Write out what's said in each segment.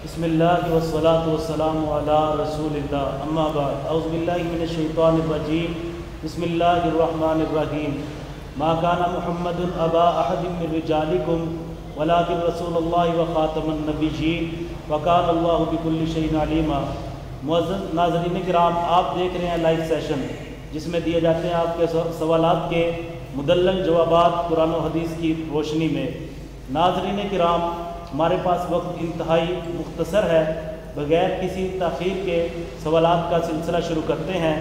بسم اللہ والصلاة والسلام علی رسول اللہ اما بعد اعوذ باللہ من الشیطان الرجیم بسم اللہ الرحمن الرحیم ما کان محمد ابا احد من رجالکم ولکن رسول اللہ وخاتم النبیین وکان اللہ بکل شیء علیما۔ معزز ناظرین کرام، آپ دیکھ رہے ہیں لائیو سیشن جس میں دیے جاتے ہیں آپ کے سوالات کے مدلل جوابات قرآن و حدیث کی روشنی میں۔ ناظرین کرام، ہمارے پاس وقت انتہائی مختصر ہے، بغیر کسی تاخیر کے سوالات کا سلسلہ شروع کرتے ہیں۔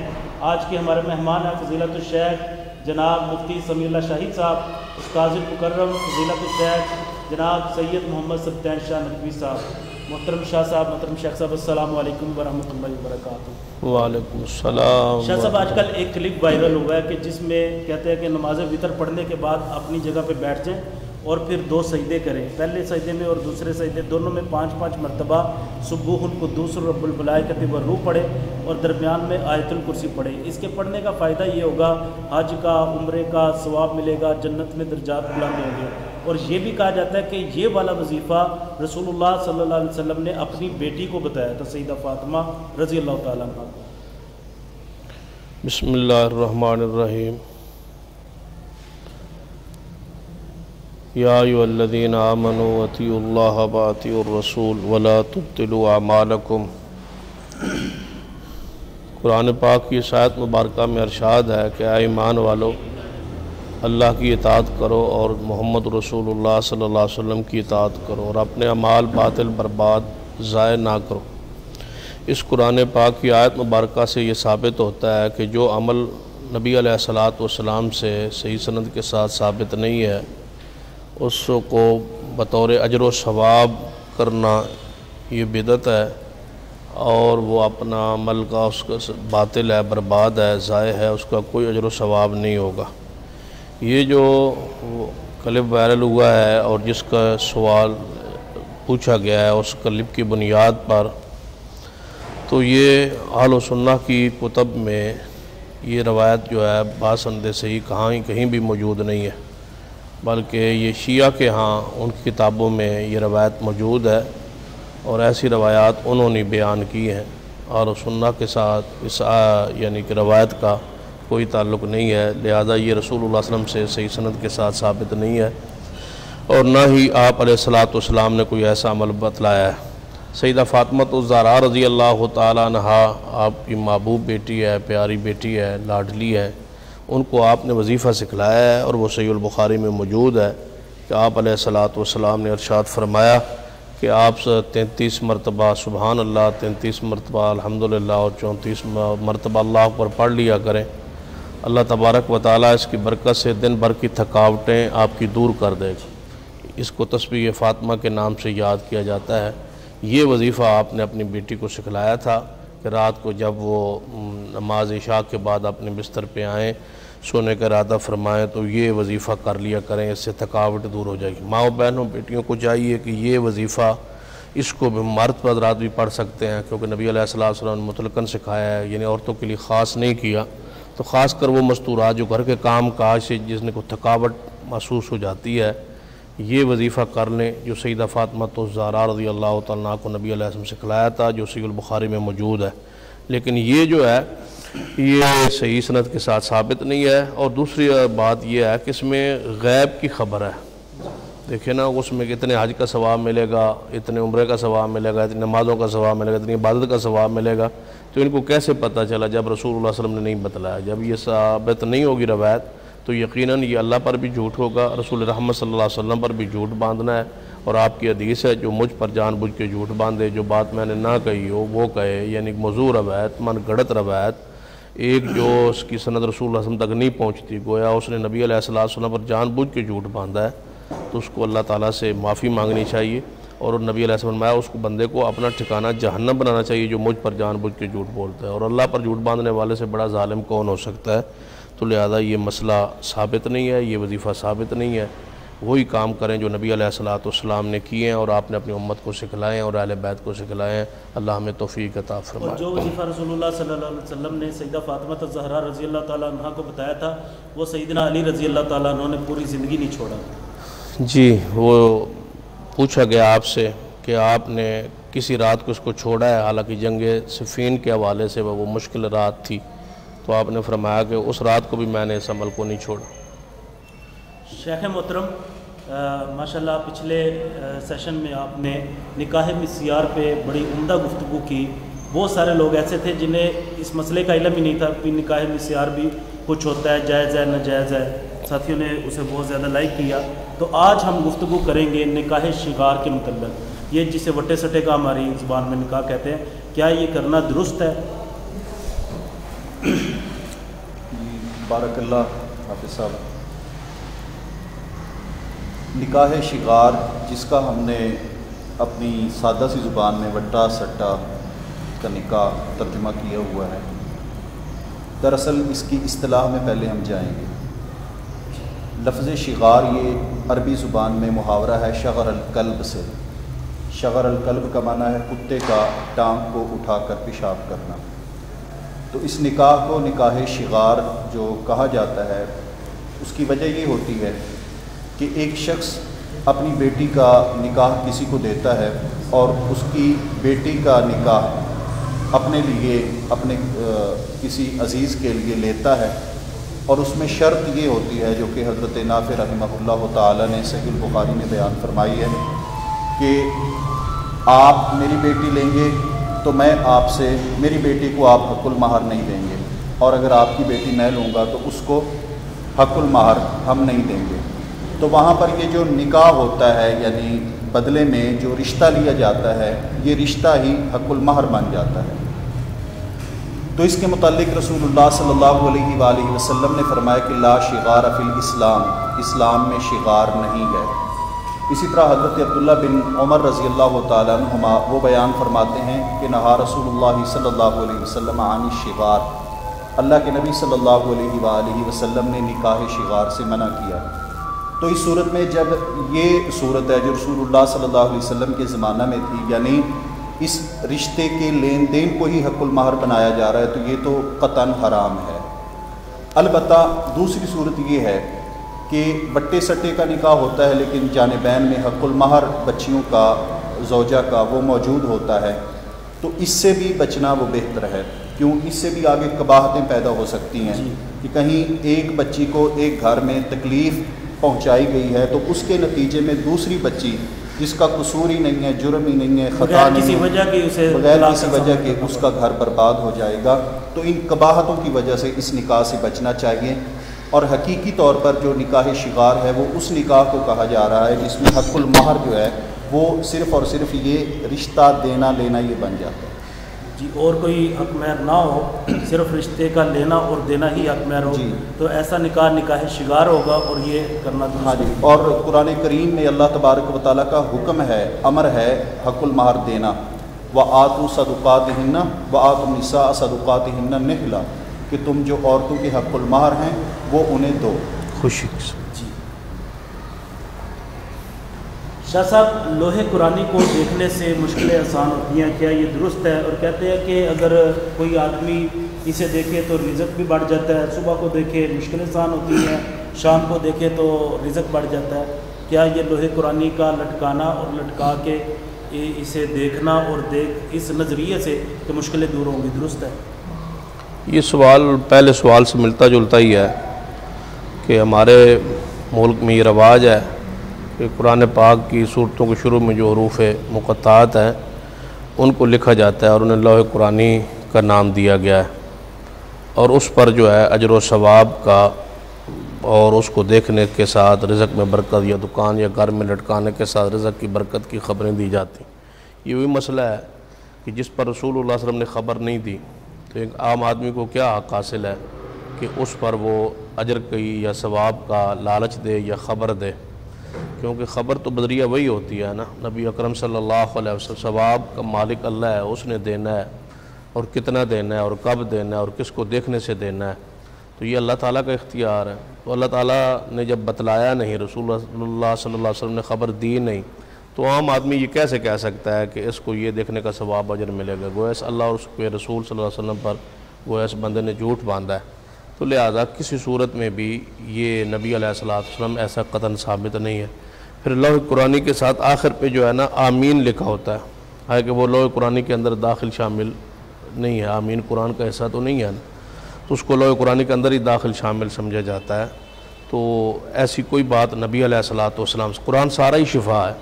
آج کے ہمارے مہمان ہیں فضیلت الشیخ جناب مفتی سمیع اللہ شاہد صاحب، استاذ مکرم فضیلت الشیخ جناب سید محمد سبطین شاہ نقوی صاحب۔ محترم شاہ صاحب، محترم شیخ صاحب، السلام علیکم ورحمۃ اللہ وبرکاتہ۔ وعلیکم السلام۔ شاہ صاحب، آج کل ایک کلپ وائرل ہوا ہے کہ جس میں کہتے ہیں کہ نماز وطر پڑھنے کے بعد اپنی جگہ پہ بیٹھ جائیں اور پھر 2 سجدے کریں، پہلے سجدے میں اور دوسرے سجدے دونوں میں 5 مرتبہ سبوح القدوس رب الملائکۃ والروح پڑھے اور درمیان میں آیت الکرسی پڑھے۔ اس کے پڑھنے کا فائدہ یہ ہوگا حج کا، عمرے کا ثواب ملے گا، جنت میں درجات بلند ہوں گے۔ اور یہ بھی کہا جاتا ہے کہ یہ والا وظیفہ رسول اللہ صلی اللہ علیہ وسلم نے اپنی بیٹی کو بتایا تھا، سیدہ فاطمہ رضی اللہ تعالیٰ عنہ۔ بسم اللہ الرحمن الرحیم۔ یا ایھا الذین آمنوا اطیعوا اللہ واطیعوا الرسول ولا تبطلوا اعمالکم۔ قرآن پاک کی اس آیت مبارکہ میں ارشاد ہے کہ اے ایمان والو، اللہ کی اطاعت کرو اور محمد رسول اللہ صلی اللہ علیہ وسلم کی اطاعت کرو اور اپنے اعمال باطل برباد ضائع نہ کرو۔ اس قرآن پاک کی آیت مبارکہ سے یہ ثابت ہوتا ہے کہ جو عمل نبی علیہ السلام سے صحیح سند کے ساتھ ثابت نہیں ہے، اس کو بطور اجر و ثواب کرنا یہ بدعت ہے، اور وہ اپنا عمل کا اس کا باطل ہے، برباد ہے، ضائع ہے، اس کا کوئی اجر و ثواب نہیں ہوگا۔ یہ جو کلپ وائرل ہوا ہے اور جس کا سوال پوچھا گیا ہے اس کلپ کی بنیاد پر، تو یہ اہل سنہ کی کتب میں یہ روایت جو ہے باسند صحیح کہیں بھی موجود نہیں ہے، بلکہ یہ شیعہ کے ہاں ان کی کتابوں میں یہ روایت موجود ہے، اور ایسی روایات انہوں نے بیان کی ہیں۔ اہل سنہ کے ساتھ اس یعنی کہ روایت کا کوئی تعلق نہیں ہے، لہذا یہ رسول اللہ صلی اللہ علیہ وسلم سے صحیح سند کے ساتھ ثابت نہیں ہے، اور نہ ہی آپ علیہ السلام نے کوئی ایسا عمل بتلایا ہے۔ سیدہ فاطمہ الزہرا رضی اللہ تعالیٰ عنہ آپ کی محبوب بیٹی ہے، پیاری بیٹی ہے، لاڈلی ہے، ان کو آپ نے وظیفہ سکھلایا ہے، اور وہ صحیح البخاری میں موجود ہے کہ آپ علیہ السلام نے ارشاد فرمایا کہ آپ 33 مرتبہ سبحان اللہ، 33 مرتبہ الحمدللہ اور 34 مرتبہ اللہ اکبر پڑھ لیا کریں۔ اللہ تبارک و تعالیٰ اس کی برکت سے دن بھر کی تھکاوٹیں آپ کی دور کر دے گا۔ اس کو تسبیح فاطمہ کے نام سے یاد کیا جاتا ہے۔ یہ وظیفہ آپ نے اپنی بیٹی کو سکھلایا تھا کہ رات کو جب وہ نماز عشاء کے بعد اپنے بستر پہ آئیں، سونے کا ارادہ فرمائیں، تو یہ وظیفہ کر لیا کریں، اس سے تھکاوٹ دور ہو جائے گی۔ ماؤں بہنوں بیٹیوں کو چاہیے کہ یہ وظیفہ اس کو بھی مرد حضرات بھی پڑھ سکتے ہیں، کیونکہ نبی علیہ السلام نے مطلقاً سکھایا ہے، یعنی عورتوں کے لیے خاص نہیں کیا۔ تو خاص کر وہ مستورات جو گھر کے کام کاج سے جس نے کو تھکاوٹ محسوس ہو جاتی ہے، یہ وظیفہ کر لیں جو سیدہ فاطمہ الزہرا رضی اللہ تعالیٰ عنہ کو نبی علیہ السلام سکھلایا تھا، جو صحیح البخاری میں موجود ہے۔ لیکن یہ جو ہے یہ صحیح سند کے ساتھ ثابت نہیں ہے، اور دوسری بات یہ ہے کہ اس میں غیب کی خبر ہے۔ دیکھیں نا، اس میں اتنے حج کا ثواب ملے گا، اتنے عمرے کا ثواب ملے گا، اتنی نمازوں کا ثواب ملے گا، اتنی عبادت کا ثواب ملے گا، تو ان کو کیسے پتہ چلا جب رسول اللہ صلی اللہ علیہ وسلم نے نہیں بتلایا؟ جب یہ ثابت نہیں ہوگی روایت تو یقیناً یہ اللہ پر بھی جھوٹ ہوگا، رسول رحمت صلی اللہ علیہ وسلم پر بھی جھوٹ باندھنا ہے، اور آپ کی حدیث ہے جو مجھ پر جان بوجھ کے جھوٹ باندھے، جو بات میں نے نہ کہی ہو وہ کہے، یعنی موضوع روایت، من گھڑت روایت، ایک جو اس کی سند رسول اللہ صلی اللہ علیہ وسلم تک نہیں پہنچتی، گویا اس نے نبی علیہ السلام پر جان بوجھ کے جھوٹ باندھا ہے، تو اس کو اللہ تعالیٰ سے معافی مانگنی چاہیے، اور نبی علیہ السلام فرمایا اس کو بندے کو اپنا ٹھکانہ جہنم بنانا چاہیے جو مجھ پر جان بوجھ کے جھوٹ بولتا ہے، اور اللہ پر جھوٹ باندھنے والے سے بڑا ظالم کون ہو سکتا ہے؟ تو لہذا یہ مسئلہ ثابت نہیں ہے، یہ وظیفہ ثابت نہیں ہے۔ وہی کام کریں جو نبی علیہ السلام نے کیے ہیں اور آپ نے اپنی امت کو سکھلائے ہیں اور اہل بیت کو سکھلائے ہیں۔ اللہ ہمیں توفیق عطا فرمائے۔ اور جو وظیفہ رسول اللہ صلی اللہ علیہ وسلم نے سیدہ فاطمہ الزہرا رضی اللہ تعالیٰ عنہ کو بتایا تھا، وہ سیدنا علی رضی اللہ تعالیٰ عنہ نے پوری زندگی نہیں چھوڑا۔ جی، وہ پوچھا گیا آپ سے کہ آپ نے کسی رات کو اس کو چھوڑا ہے، حالانکہ جنگ صفین کے حوالے سے وہ مشکل رات تھی، تو آپ نے فرمایا کہ اس رات کو بھی میں نے اس عمل کو نہیں چھوڑا۔ شیخ محترم، ماشاءاللہ پچھلے سیشن میں آپ نے نکاح مسیار پہ بڑی عمدہ گفتگو کی۔ بہت سارے لوگ ایسے تھے جنہیں اس مسئلے کا علم ہی نہیں تھا کہ نکاح مسیار بھی کچھ ہوتا ہے، جائز ہے ناجائز ہے، ساتھیوں نے اسے بہت زیادہ لائک کیا۔ تو آج ہم گفتگو کریں گے نکاح شغار کے متعلق، یہ جسے وٹے سٹے کا ہماری زبان میں نکاح کہتے ہیں، کیا یہ کرنا درست ہے؟ بارک اللہ حافظ صاحب، نکاح شغار جس کا ہم نے اپنی سادہ سی زبان میں وٹا سٹا کا نکاح ترجمہ کیا ہوا ہے، دراصل اس کی اصطلاح میں پہلے ہم جائیں گے۔ لفظ شغار یہ عربی زبان میں محاورہ ہے شغر القلب سے۔ شغر القلب کا معنی ہے کتے کا ٹانگ کو اٹھا کر پیشاب کرنا۔ تو اس نکاح کو نکاح شغار جو کہا جاتا ہے، اس کی وجہ یہ ہوتی ہے کہ ایک شخص اپنی بیٹی کا نکاح کسی کو دیتا ہے اور اس کی بیٹی کا نکاح اپنے لیے اپنے کسی عزیز کے لیے لیتا ہے، اور اس میں شرط یہ ہوتی ہے جو کہ حضرت نافع رحمہ اللہ تعالی نے صحیح البخاری میں بیان فرمائی ہے کہ آپ میری بیٹی لیں گے تو میں آپ سے میری بیٹی کو آپ حق المہر نہیں دیں گے، اور اگر آپ کی بیٹی میں لوں گا تو اس کو حق المہر ہم نہیں دیں گے۔ تو وہاں پر یہ جو نکاح ہوتا ہے، یعنی بدلے میں جو رشتہ لیا جاتا ہے، یہ رشتہ ہی حق المہر بن جاتا ہے۔ تو اس کے متعلق رسول اللہ صلی اللہ علیہ وآلہ وسلم نے فرمایا کہ لا شغار فی الاسلام، اسلام میں شغار نہیں ہے۔ اسی طرح حضرت عبداللہ بن عمر رضی اللہ تعالیٰ عنہما وہ بیان فرماتے ہیں کہ نہا رسول اللہ صلی اللہ علیہ وسلم عن الشغار، اللہ کے نبی صلی اللہ علیہ وآلہ وسلم نے نکاح شغار سے منع کیا۔ تو اس صورت میں جب یہ صورت ہے جو رسول اللہ صلی اللہ علیہ وسلم کے زمانہ میں تھی، یعنی اس رشتے کے لین دین کو ہی حق المہر بنایا جا رہا ہے، تو یہ تو قطعاً حرام ہے۔ البتہ دوسری صورت یہ ہے کہ وٹے سٹے کا نکاح ہوتا ہے لیکن جانبین میں حق المہر بچیوں کا، زوجہ کا وہ موجود ہوتا ہے، تو اس سے بھی بچنا وہ بہتر ہے، کیوں اس سے بھی آگے قباحتیں پیدا ہو سکتی ہیں کہ کہیں ایک بچی کو ایک گھر میں تکلیف پہنچائی گئی ہے تو اس کے نتیجے میں دوسری بچی جس کا قصور ہی نہیں ہے، جرم ہی نہیں ہے، خطا نہیں ہے، بغیر کسی وجہ کے اس کا گھر برباد ہو جائے گا۔ تو ان قباحتوں کی وجہ سے اس نکاح سے بچنا چاہیے، اور حقیقی طور پر جو نکاح شغار ہے وہ اس نکاح کو کہا جا رہا ہے جس میں حق المہر جو ہے وہ صرف اور صرف یہ رشتہ دینا لینا یہ بن جاتا ہے۔ جی، اور کوئی حق مہر نہ ہو، صرف رشتے کا لینا اور دینا ہی حق مہر ہو، تو ایسا نکاح شغار ہوگا، اور یہ کرنا درست۔ ہاں جی، اور قرآن کریم میں اللہ تبارک و تعالیٰ کا حکم ہے، امر ہے حق المہر دینا، وآتوا صدقاتہن وآتوا النساء صدقاتہن نحلا، کہ تم جو عورتوں کے حق المہر ہیں وہ انہیں دو خوشی۔ جی شاہ صاحب، لوہے قرآنی کو دیکھنے سے مشکلیں آسان ہوتی ہیں، کیا یہ درست ہے؟ اور کہتے ہیں کہ اگر کوئی آدمی اسے دیکھے تو رزق بھی بڑھ جاتا ہے، صبح کو دیکھے مشکلیں آسان ہوتی ہیں، شام کو دیکھے تو رزق بڑھ جاتا ہے۔ کیا یہ لوہے قرآنی کا لٹکانا اور لٹکا کے اسے دیکھنا اور اس نظریے سے کہ مشکلیں دور ہوں گی درست ہے؟ یہ سوال پہلے سوال سے ملتا جلتا ہی ہے کہ ہمارے ملک میں یہ رواج ہے کہ قرآن پاک کی صورتوں کے شروع میں جو حروف مقطعات ہیں ان کو لکھا جاتا ہے اور انہیں لوح قرآنی کا نام دیا گیا ہے، اور اس پر جو ہے اجر و ثواب کا اور اس کو دیکھنے کے ساتھ رزق میں برکت، یا دکان یا گھر میں لٹکانے کے ساتھ رزق کی برکت کی خبریں دی جاتی۔ یہ وہی مسئلہ ہے کہ جس پر رسول اللہ صلی اللہ علیہ وسلم نے خبر نہیں دی، تو ایک عام آدمی کو کیا حق حاصل ہے کہ اس پر وہ اجر کی یا ثواب کا لالچ دے یا خبر دے، کیونکہ خبر تو بدریہ وہی ہوتی ہے نا۔ نبی اکرم صلی اللہ علیہ وسلم، ثواب کا مالک اللہ ہے، اس نے دینا ہے، اور کتنا دینا ہے اور کب دینا ہے اور کس کو دیکھنے سے دینا ہے، تو یہ اللہ تعالیٰ کا اختیار ہے۔ تو اللہ تعالیٰ نے جب بتلایا نہیں، رسول اللہ صلی اللہ علیہ وسلم نے خبر دی نہیں، تو عام آدمی یہ کیسے کہہ سکتا ہے کہ اس کو یہ دیکھنے کا ثواب اجر ملے گا؟ گویا اس اللہ اور اس کے رسول صلی اللہ علیہ وسلم پر گویا اس بندے نے جھوٹ باندھا ہے۔ تو لہذا کسی صورت میں بھی یہ نبی علیہ السلام ایسا قطعاً ثابت نہیں ہے۔ پھر لوح قرآنی کے ساتھ آخر پہ جو ہے نا آمین لکھا ہوتا ہے، ہے کہ وہ لوح قرآنی کے اندر داخل شامل نہیں ہے، آمین قرآن کا حصہ تو نہیں ہے، تو اس کو لوح قرآنی کے اندر ہی داخل شامل سمجھا جاتا ہے۔ تو ایسی کوئی بات نبی علیہ الصلوۃ والسلام سے، قرآن سارا ہی شفا ہے۔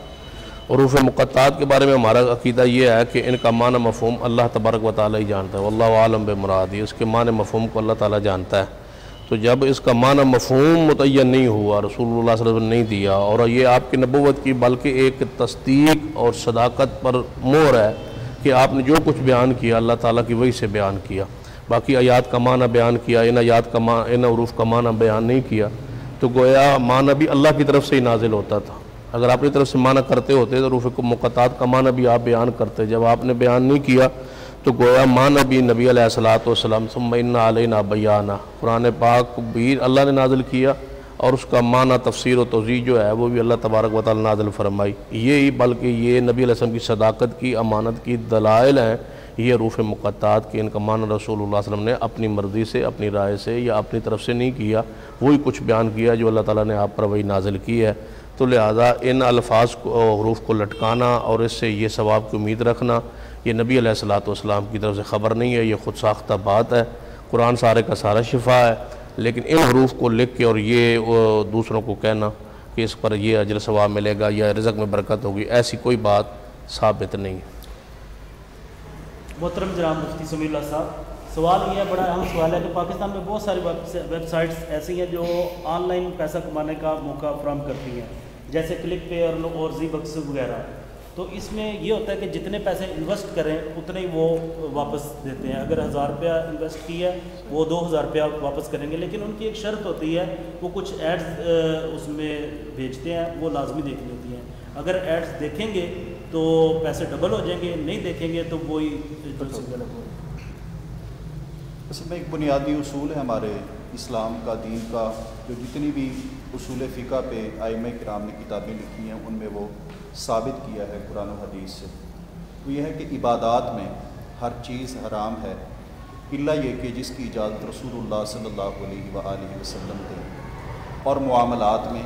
حروف مقطعات کے بارے میں ہمارا عقیدہ یہ ہے کہ ان کا معنی مفہوم اللہ تبارک و تعالیٰ ہی جانتا ہے، واللہ عالم بمراد، اس کے معنی مفہوم کو اللہ تعالیٰ جانتا ہے۔ تو جب اس کا معنی مفہوم متعین نہیں ہوا، رسول اللہ صلی اللہ علیہ وسلم نے نہیں دیا، اور یہ آپ کی نبوت کی بلکہ ایک تصدیق اور صداقت پر مہر ہے کہ آپ نے جو کچھ بیان کیا اللہ تعالیٰ کی وحی سے بیان کیا، باقی آیات کا معنی بیان کیا، ان آیات کا معنی، ان حروف کا معنی بیان نہیں کیا، تو گویا معنی بھی اللہ کی طرف سے ہی نازل ہوتا تھا۔ اگر اپنی طرف سے معنی کرتے ہوتے تو حروف مقطعات کا معنی بھی آپ بیان کرتے، جب آپ نے بیان نہیں کیا تو گویا معنی بھی نبی علیہ الصلوۃ والسلام ثم ان علینا بیانہ، قرآن پاک بھی اللہ نے نازل کیا، اور اس کا معنی تفسیر و توضیح جو ہے وہ بھی اللہ تبارک و تعالیٰ نازل فرمائی۔ یہی بلکہ یہ نبی علیہ السلام کی صداقت کی، امانت کی دلائل ہیں یہ حروف مقطعات کے، ان کا معنی رسول اللہ صلی اللہ علیہ وسلم نے اپنی مرضی سے، اپنی رائے سے یا اپنی طرف سے نہیں کیا، وہی کچھ بیان کیا جو اللہ تعالیٰ نے آپ پر وہی نازل کی ہے۔ تو لہذا ان الفاظ کو، حروف کو لٹکانا اور اس سے یہ ثواب کی امید رکھنا، یہ نبی علیہ الصلوۃ والسلام کی طرف سے خبر نہیں ہے، یہ خود ساختہ بات ہے۔ قرآن سارے کا سارا شفا ہے، لیکن ان حروف کو لکھ کے اور یہ دوسروں کو کہنا کہ اس پر یہ اجر ثواب ملے گا یا رزق میں برکت ہوگی، ایسی کوئی بات ثابت نہیں ہے۔ محترم جناب مفتی سمیع اللہ صاحب، سوال یہ ہے، بڑا اہم سوال ہے کہ پاکستان میں بہت ساری ویب سائٹس ایسی ہیں جو آن لائن پیسہ کمانے کا موقع فراہم کرتی ہیں، جیسے کلک پے اور زی بکس وغیرہ۔ تو اس میں یہ ہوتا ہے کہ جتنے پیسے انویسٹ کریں اتنے ہی وہ واپس دیتے ہیں۔ اگر 1000 روپیہ انویسٹ کیا ہے وہ 2000 روپیہ واپس کریں گے، لیکن ان کی ایک شرط ہوتی ہے، وہ کچھ ایڈز اس میں بھیجتے ہیں، وہ لازمی دیکھنی ہوتی ہیں۔ اگر ایڈز دیکھیں گے تو پیسے ڈبل ہو جائیں گے، نہیں دیکھیں گے تو وہی غلط ہو۔ اصل میں ایک بنیادی اصول ہے ہمارے اسلام کا، دین کا، جو جتنی بھی اصول فقہ پہ ائمہ کرام نے کتابیں لکھی ہیں ان میں وہ ثابت کیا ہے قرآن و حدیث سے، وہ یہ ہے کہ عبادات میں ہر چیز حرام ہے الا یہ کہ جس کی اجازت رسول اللہ صلی اللہ علیہ وآلہ وسلم دے، اور معاملات میں،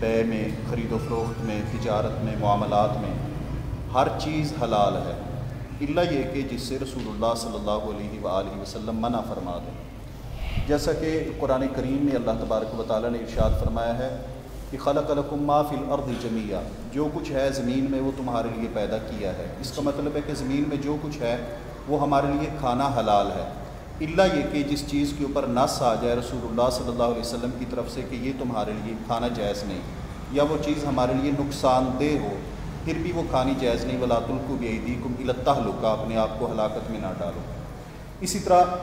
بے میں، خرید و فروخت میں، تجارت میں، معاملات میں ہر چیز حلال ہے الا یہ کہ جس سے رسول اللہ صلی اللہ علیہ وآلہ وسلم منع فرما دیں۔ جیسا کہ قرآن کریم میں اللہ تبارک و تعالیٰ نے ارشاد فرمایا ہے کہ خلق لکم ما فی الارض جمیعا، جو کچھ ہے زمین میں وہ تمہارے لیے پیدا کیا ہے۔ اس کا مطلب ہے کہ زمین میں جو کچھ ہے وہ ہمارے لیے کھانا حلال ہے الا یہ کہ جس چیز کے اوپر نص آ جائے رسول اللہ صلی اللہ علیہ وسلم کی طرف سے کہ یہ تمہارے لیے کھانا جائز نہیں، یا وہ چیز ہمارے لیے نقصان دہ ہو، پھر بھی وہ کھانی جائز نہیں۔ وَلَا تُلْقُوا بِأَيْدِيكُمْ إِلَى التَّهْلُكَةِ، اپنے آپ کو ہلاکت میں نہ ڈالو۔ اسی طرح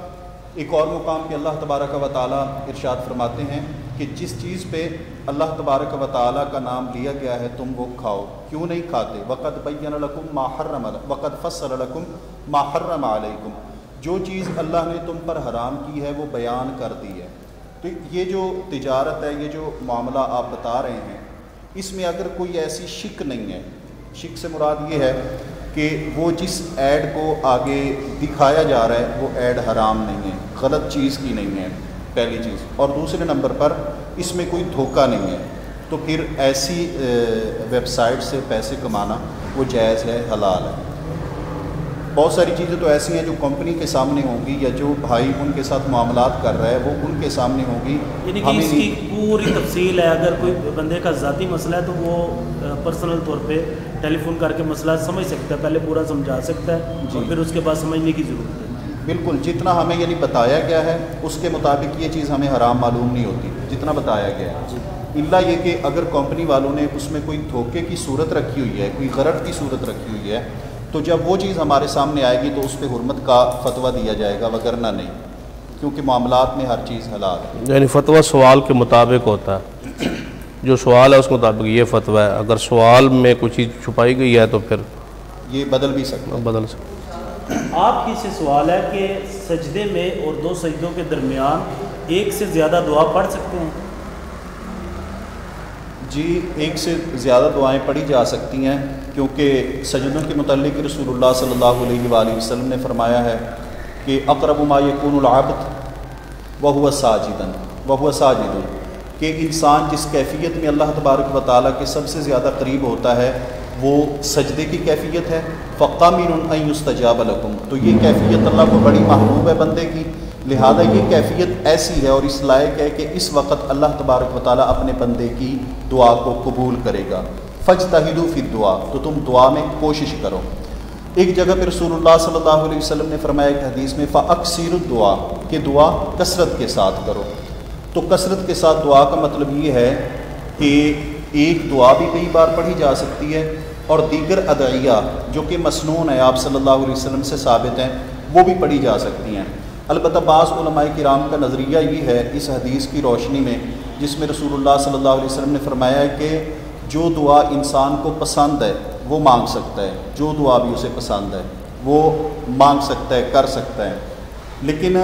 ایک اور مقام پہ اللہ تبارک و تعالیٰ ارشاد فرماتے ہیں کہ جس چیز پہ اللہ تبارک و تعالیٰ کا نام لیا گیا ہے تم وہ کھاؤ، کیوں نہیں کھاتے؟ وَقَدْ بَيَّنَ لَكُمْ مَا حَرَّمَ وَقَدْ فَصَّلَ لَكُمْ مَا حَرَّمَ عَلَيْكُمْ، جو چیز اللہ نے تم پر حرام کی ہے وہ بیان کر دی ہے۔ تو یہ جو تجارت ہے، یہ جو معاملہ آپ بتا رہے ہیں، اس میں اگر کوئی ایسی شک نہیں ہے، شک سے مراد یہ ہے کہ وہ جس ایڈ کو آگے دکھایا جا رہا ہے وہ ایڈ حرام نہیں ہے، غلط چیز کی نہیں ہے، پہلی چیز، اور دوسرے نمبر پر اس میں کوئی دھوکہ نہیں ہے، تو پھر ایسی ویب سائٹ سے پیسے کمانا وہ جائز ہے، حلال ہے۔ بہت ساری چیزیں تو ایسی ہیں جو کمپنی کے سامنے ہوں گی، یا جو بھائی ان کے ساتھ معاملات کر رہا ہے وہ ان کے سامنے ہوں گی، یعنی کہ اس کی پوری تفصیل ہے۔ اگر کوئی بندے کا ذاتی مسئلہ ہے تو وہ پرسنل طور پہ ٹیلی فون کر کے مسئلہ سمجھ سکتا ہے، پہلے پورا سمجھا سکتا ہے اور پھر اس کے بعد سمجھنے کی ضرورت ہے۔ بالکل، جتنا ہمیں یعنی بتایا گیا ہے اس کے مطابق یہ چیز ہمیں حرام معلوم نہیں ہوتی جتنا بتایا گیا ہے، الا یہ کہ اگر کمپنی والوں نے اس میں کوئی دھوکے کی صورت رکھی ہوئی ہے، کوئی غرض کی صورت رکھی ہوئی ہے، تو جب وہ چیز ہمارے سامنے آئے گی تو اس پہ حرمت کا فتویٰ دیا جائے گا، وگرنہ نہیں، کیونکہ معاملات میں ہر چیز حلال ہے۔ یعنی فتویٰ سوال کے مطابق ہوتا ہے، جو سوال ہے اس کے مطابق یہ فتویٰ ہے، اگر سوال میں کوئی چیز چھپائی گئی ہے تو پھر یہ بدل بھی سکتا ہے۔ بدل سکتا۔ آپ کی سے سوال ہے کہ سجدے میں اور دو سجدوں کے درمیان ایک سے زیادہ دعا پڑھ سکتے ہیں؟ جی، ایک سے زیادہ دعائیں پڑھی جا سکتی ہیں، کیونکہ سجدوں کے متعلق رسول اللہ صلی اللہ علیہ وآلہ وسلم نے فرمایا ہے کہ اقرب ما یکون العبد وہو ساجد، کہ انسان جس کیفیت میں اللہ تبارک و تعالیٰ کے سب سے زیادہ قریب ہوتا ہے وہ سجدے کی کیفیت ہے، فَقَامِنٌ أَن يُسْتَجَابَ لَكُمْ، تو یہ کیفیت اللہ کو بڑی محبوب ہے بندے کی، لہذا یہ کیفیت ایسی ہے اور اس لائق ہے کہ اس وقت اللہ تبارک و تعالیٰ اپنے بندے کی دعا کو قبول کرے گا۔ فَاجْتَہِدُوا فِي الدُّعَاء، تو تم دعا میں کوشش کرو۔ ایک جگہ پہ رسول اللہ صلی اللہ علیہ وسلم نے فرمایا ایک حدیث میں فَأَكْثِرُوا الدُّعَاء، کہ دعا کثرت کے ساتھ کرو۔ تو کثرت کے ساتھ دعا کا مطلب یہ ہے کہ ایک دعا بھی کئی بار پڑھی جا سکتی ہے اور دیگر ادعیہ جو کہ مسنون ہے آپ صلی اللہ علیہ وسلم سے ثابت ہیں وہ بھی پڑھی جا سکتی ہیں۔ البتہ بعض علماء کرام کا نظریہ یہ ہے اس حدیث کی روشنی میں جس میں رسول اللہ صلی اللہ علیہ وسلم نے فرمایا ہے کہ جو دعا انسان کو پسند ہے وہ مانگ سکتا ہے، جو دعا بھی اسے پسند ہے وہ مانگ سکتا ہے، کر سکتا ہے، لیکن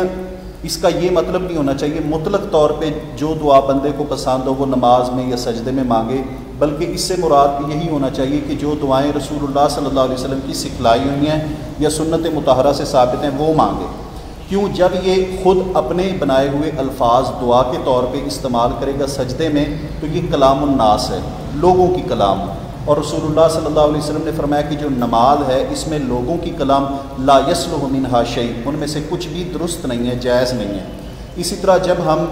اس کا یہ مطلب نہیں ہونا چاہیے مطلق طور پہ جو دعا بندے کو پسند ہو وہ نماز میں یا سجدے میں مانگے، بلکہ اس سے مراد یہی ہونا چاہیے کہ جو دعائیں رسول اللہ صلی اللہ علیہ وسلم کی سکھلائی ہوئی ہیں یا سنت مطہرہ سے ثابت ہیں وہ مانگے۔ کیوں؟ جب یہ خود اپنے بنائے ہوئے الفاظ دعا کے طور پہ استعمال کرے گا سجدے میں تو یہ کلام الناس ہے، لوگوں کی کلام، اور رسول اللہ صلی اللہ علیہ وسلم نے فرمایا کہ جو نماز ہے اس میں لوگوں کی کلام لا یصلح منہا شیء، ان میں سے کچھ بھی درست نہیں ہے، جائز نہیں ہے۔ اسی طرح جب ہم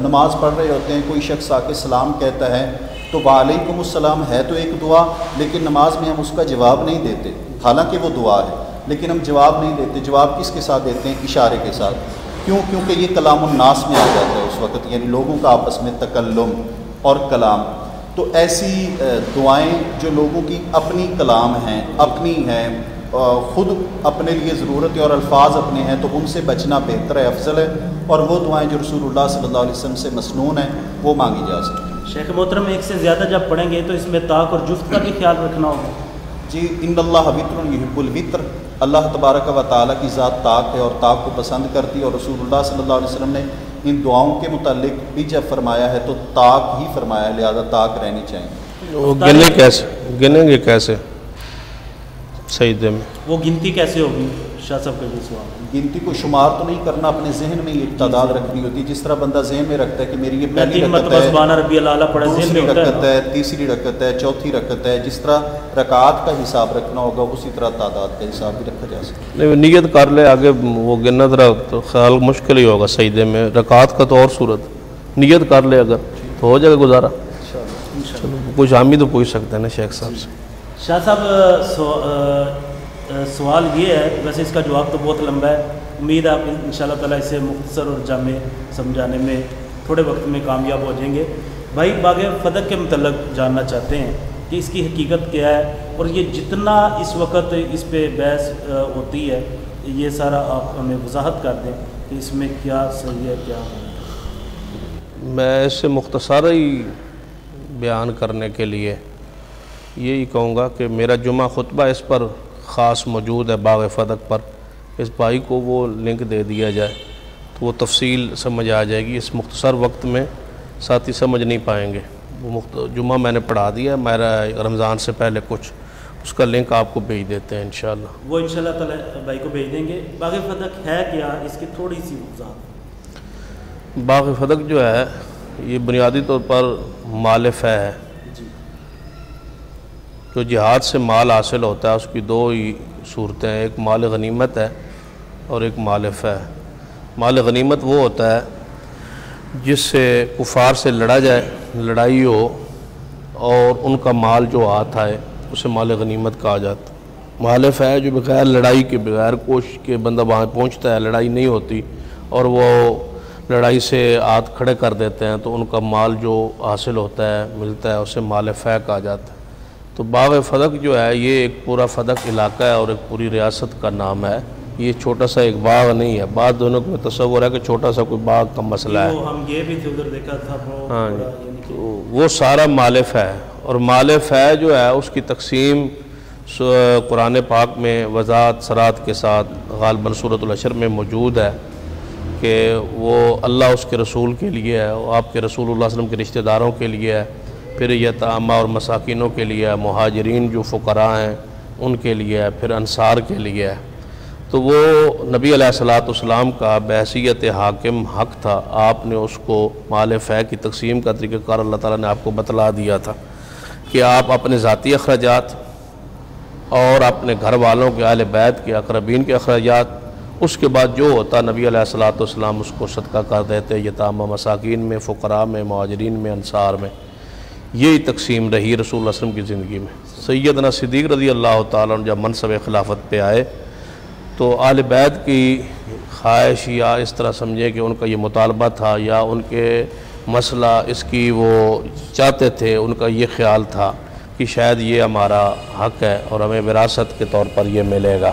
نماز پڑھ رہے ہوتے ہیں کوئی شخص آ کے سلام کہتا ہے تو وعلیکم السلام ہے تو ایک دعا، لیکن نماز میں ہم اس کا جواب نہیں دیتے، حالانکہ وہ دعا ہے لیکن ہم جواب نہیں دیتے۔ جواب کس کے ساتھ دیتے ہیں؟ اشارے کے ساتھ۔ کیوں؟ کیونکہ یہ کلام الناس میں آ جاتا ہے اس وقت، یعنی لوگوں کا آپس میں تکلم اور کلام۔ تو ایسی دعائیں جو لوگوں کی اپنی کلام ہیں، اپنی ہیں، خود اپنے لیے ضرورت ہے اور الفاظ اپنے ہیں، تو ان سے بچنا بہتر ہے، افضل ہے، اور وہ دعائیں جو رسول اللہ صلی اللہ علیہ وسلم سے مسنون ہیں وہ مانگی جا سکتی ہیں۔ شیخ محترم ایک سے زیادہ جب پڑھیں گے تو اس میں طاق اور جفت کا بھی خیال رکھنا ہوگا؟ جی، ان اللہ وطر یحب الوطر، اللہ تبارک و تعالیٰ کی ذات طاق ہے اور طاق کو پسند کرتی ہے، اور رسول اللہ صلی اللہ علیہ وسلم نے ان دعاؤں کے متعلق بھی جب فرمایا ہے تو طاق ہی فرمایا ہے، لہذا طاق رہنی چاہیے۔ وہ گنے کیسے، گنیں گے کیسے سجدے میں؟ وہ گنتی کیسے ہوگی؟ شاہ صاحب کا یہ سوال۔ گنتی کو شمار تو نہیں کرنا، اپنے ذہن میں یہ تعداد رکھنی ہوتی ہے، جس طرح بندہ ذہن میں رکھتا ہے کہ میری یہ پہلی رکعت ہے، سبحان ربی الاعلیٰ پڑھے، دوسری رکعت ہے، تیسری رکعت ہے، چوتھی رکعت ہے، جس طرح رکعات کا حساب رکھنا ہوگا اسی طرح تعداد کا حساب بھی رکھا جا سکتا ہے۔ نہیں، نیت کر لے آگے، وہ گننا ذرا تو خیال مشکل ہی ہوگا سجدے میں، رکعات کا تو اور صورت، نیت کر لے اگر تو ہو جائے گا گزارا۔ چلو کچھ ہم ہی تو پوچھ سکتے ہیں نا شیخ صاحب سے۔ شاہ صاحب سوال یہ ہے، ویسے اس کا جواب تو بہت لمبا ہے، امید ہے آپ انشاءاللہ تعالیٰ اسے مختصر اور جامع سمجھانے میں تھوڑے وقت میں کامیاب ہو جائیں گے۔ بھائی باغ فدق کے متعلق جاننا چاہتے ہیں کہ اس کی حقیقت کیا ہے، اور یہ جتنا اس وقت اس پہ بحث ہوتی ہے یہ سارا آپ ہمیں وضاحت کر دیں کہ اس میں کیا صحیح ہے کیا غلط۔ میں اس سے مختصر ہی بیان کرنے کے لیے یہی کہوں گا کہ میرا جمعہ خطبہ اس پر خاص موجود ہے باغ فدق پر، اس بھائی کو وہ لنک دے دیا جائے تو وہ تفصیل سمجھ آ جائے گی۔ اس مختصر وقت میں ساتھی سمجھ نہیں پائیں گے، وہ جمعہ میں نے پڑھا دیا میرا رمضان سے پہلے کچھ، اس کا لنک آپ کو بھیج دیتے ہیں انشاءاللہ۔ وہ انشاءاللہ تعالیٰ بھائی کو بھیج دیں گے۔ باغ فدق ہے کیا، اس کی تھوڑی سی وضاحت۔ باغ فدق جو ہے یہ بنیادی طور پر مال فہ ہے، جو جہاد سے مال حاصل ہوتا ہے اس کی دو ہی صورتیں ہیں، ایک مال غنیمت ہے اور ایک مال فہ ہے۔ مال غنیمت وہ ہوتا ہے جس سے کفار سے لڑا جائے، لڑائی ہو اور ان کا مال جو ہاتھ آئے اسے مال غنیمت کہا جاتا ہے۔ مال فہ جو بغیر لڑائی کے، بغیر کوشش کے بندہ وہاں پہنچتا ہے، لڑائی نہیں ہوتی اور وہ لڑائی سے ہاتھ کھڑے کر دیتے ہیں تو ان کا مال جو حاصل ہوتا ہے، ملتا ہے، اسے مال فہ کہا جاتا ہے۔ تو باغ فدق جو ہے یہ ایک پورا فدق علاقہ ہے اور ایک پوری ریاست کا نام ہے، یہ چھوٹا سا ایک باغ نہیں ہے۔ بعض دونوں کو تصور ہے کہ چھوٹا سا کوئی باغ کا مسئلہ ہے، ہم یہ بھی ادھر دیکھا تھا، ہاں تو وہ سارا مال فہ ہے، اور مال فہ جو ہے اس کی تقسیم قرآن پاک میں وضاحت صراحت کے ساتھ غالباً سورۃ الحشر میں موجود ہے کہ وہ اللہ اس کے رسول کے لیے ہے، وہ آپ کے رسول اللہ صلی اللہ علیہ وسلم کے رشتہ داروں کے لیے ہے، پھر یتامہ اور مساکینوں کے لیے ہے، مہاجرین جو فقراء ہیں ان کے لیے ہے، پھر انصار کے لیے ہے۔ تو وہ نبی علیہ الصلوۃ والسلام کا بحیثیت حاکم حق تھا، آپ نے اس کو مال فہ کی تقسیم کا طریقہ کار اللہ تعالیٰ نے آپ کو بتلا دیا تھا کہ آپ اپنے ذاتی اخراجات اور اپنے گھر والوں کے اہل بیت کے اقربین کے اخراجات، اس کے بعد جو ہوتا نبی علیہ الصلوۃ والسلام اس کو صدقہ کر دیتے یتامہ مساکین میں، فقراء میں، مہاجرین میں، انصار میں۔ یہی تقسیم رہی رسول اللہ علیہ وسلم کی زندگی میں۔ سیدنا صدیق رضی اللہ تعالیٰ عنہ جب منصب خلافت پہ آئے تو اہل بیت کی خواہش یا اس طرح سمجھے کہ ان کا یہ مطالبہ تھا یا ان کے مسئلہ اس کی وہ چاہتے تھے، ان کا یہ خیال تھا کہ شاید یہ ہمارا حق ہے اور ہمیں وراثت کے طور پر یہ ملے گا۔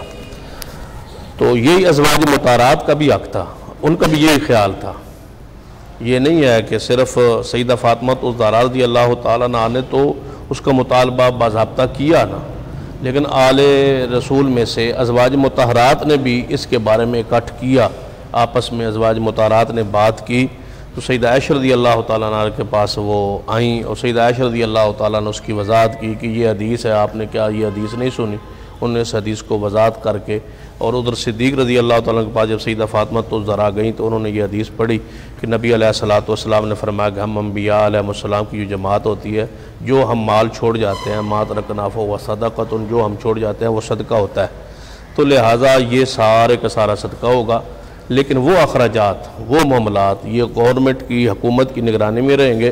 تو یہی ازواج مطہرات کا بھی حق تھا، ان کا بھی یہی خیال تھا۔ یہ نہیں ہے کہ صرف سیدہ فاطمہ الزہرا رضی اللہ تعالیٰ عنہ نے تو اس کا مطالبہ باضابطہ کیا نا، لیکن آل رسول میں سے ازواج مطہرات نے بھی اس کے بارے میں اکٹھ کیا، آپس میں ازواج مطہرات نے بات کی۔ تو سیدہ عائشہ رضی اللہ تعالیٰ عنہ کے پاس وہ آئیں اور سیدہ عائشہ رضی اللہ تعالیٰ نے اس کی وضاحت کی کہ یہ حدیث ہے، آپ نے کیا یہ حدیث نہیں سنی؟ انہوں نے اس حدیث کو وضاحت کر کے، اور ادھر صدیق رضی اللہ تعالیٰ کے پاس جب سیدہ فاطمہ الزہرا گئیں تو انہوں نے یہ حدیث پڑھی کہ نبی علیہ الصلوۃ والسلام نے فرمایا کہ ہم انبیاء علیہ السلام کی جو جماعت ہوتی ہے، جو ہم مال چھوڑ جاتے ہیں، ما ترکنا فہو صدقۃ، جو ہم چھوڑ جاتے ہیں وہ صدقہ ہوتا ہے، تو لہٰذا یہ سارے کا سارا صدقہ ہوگا، لیکن وہ اخراجات، وہ معاملات یہ گورنمنٹ کی حکومت کی نگرانی میں رہیں گے،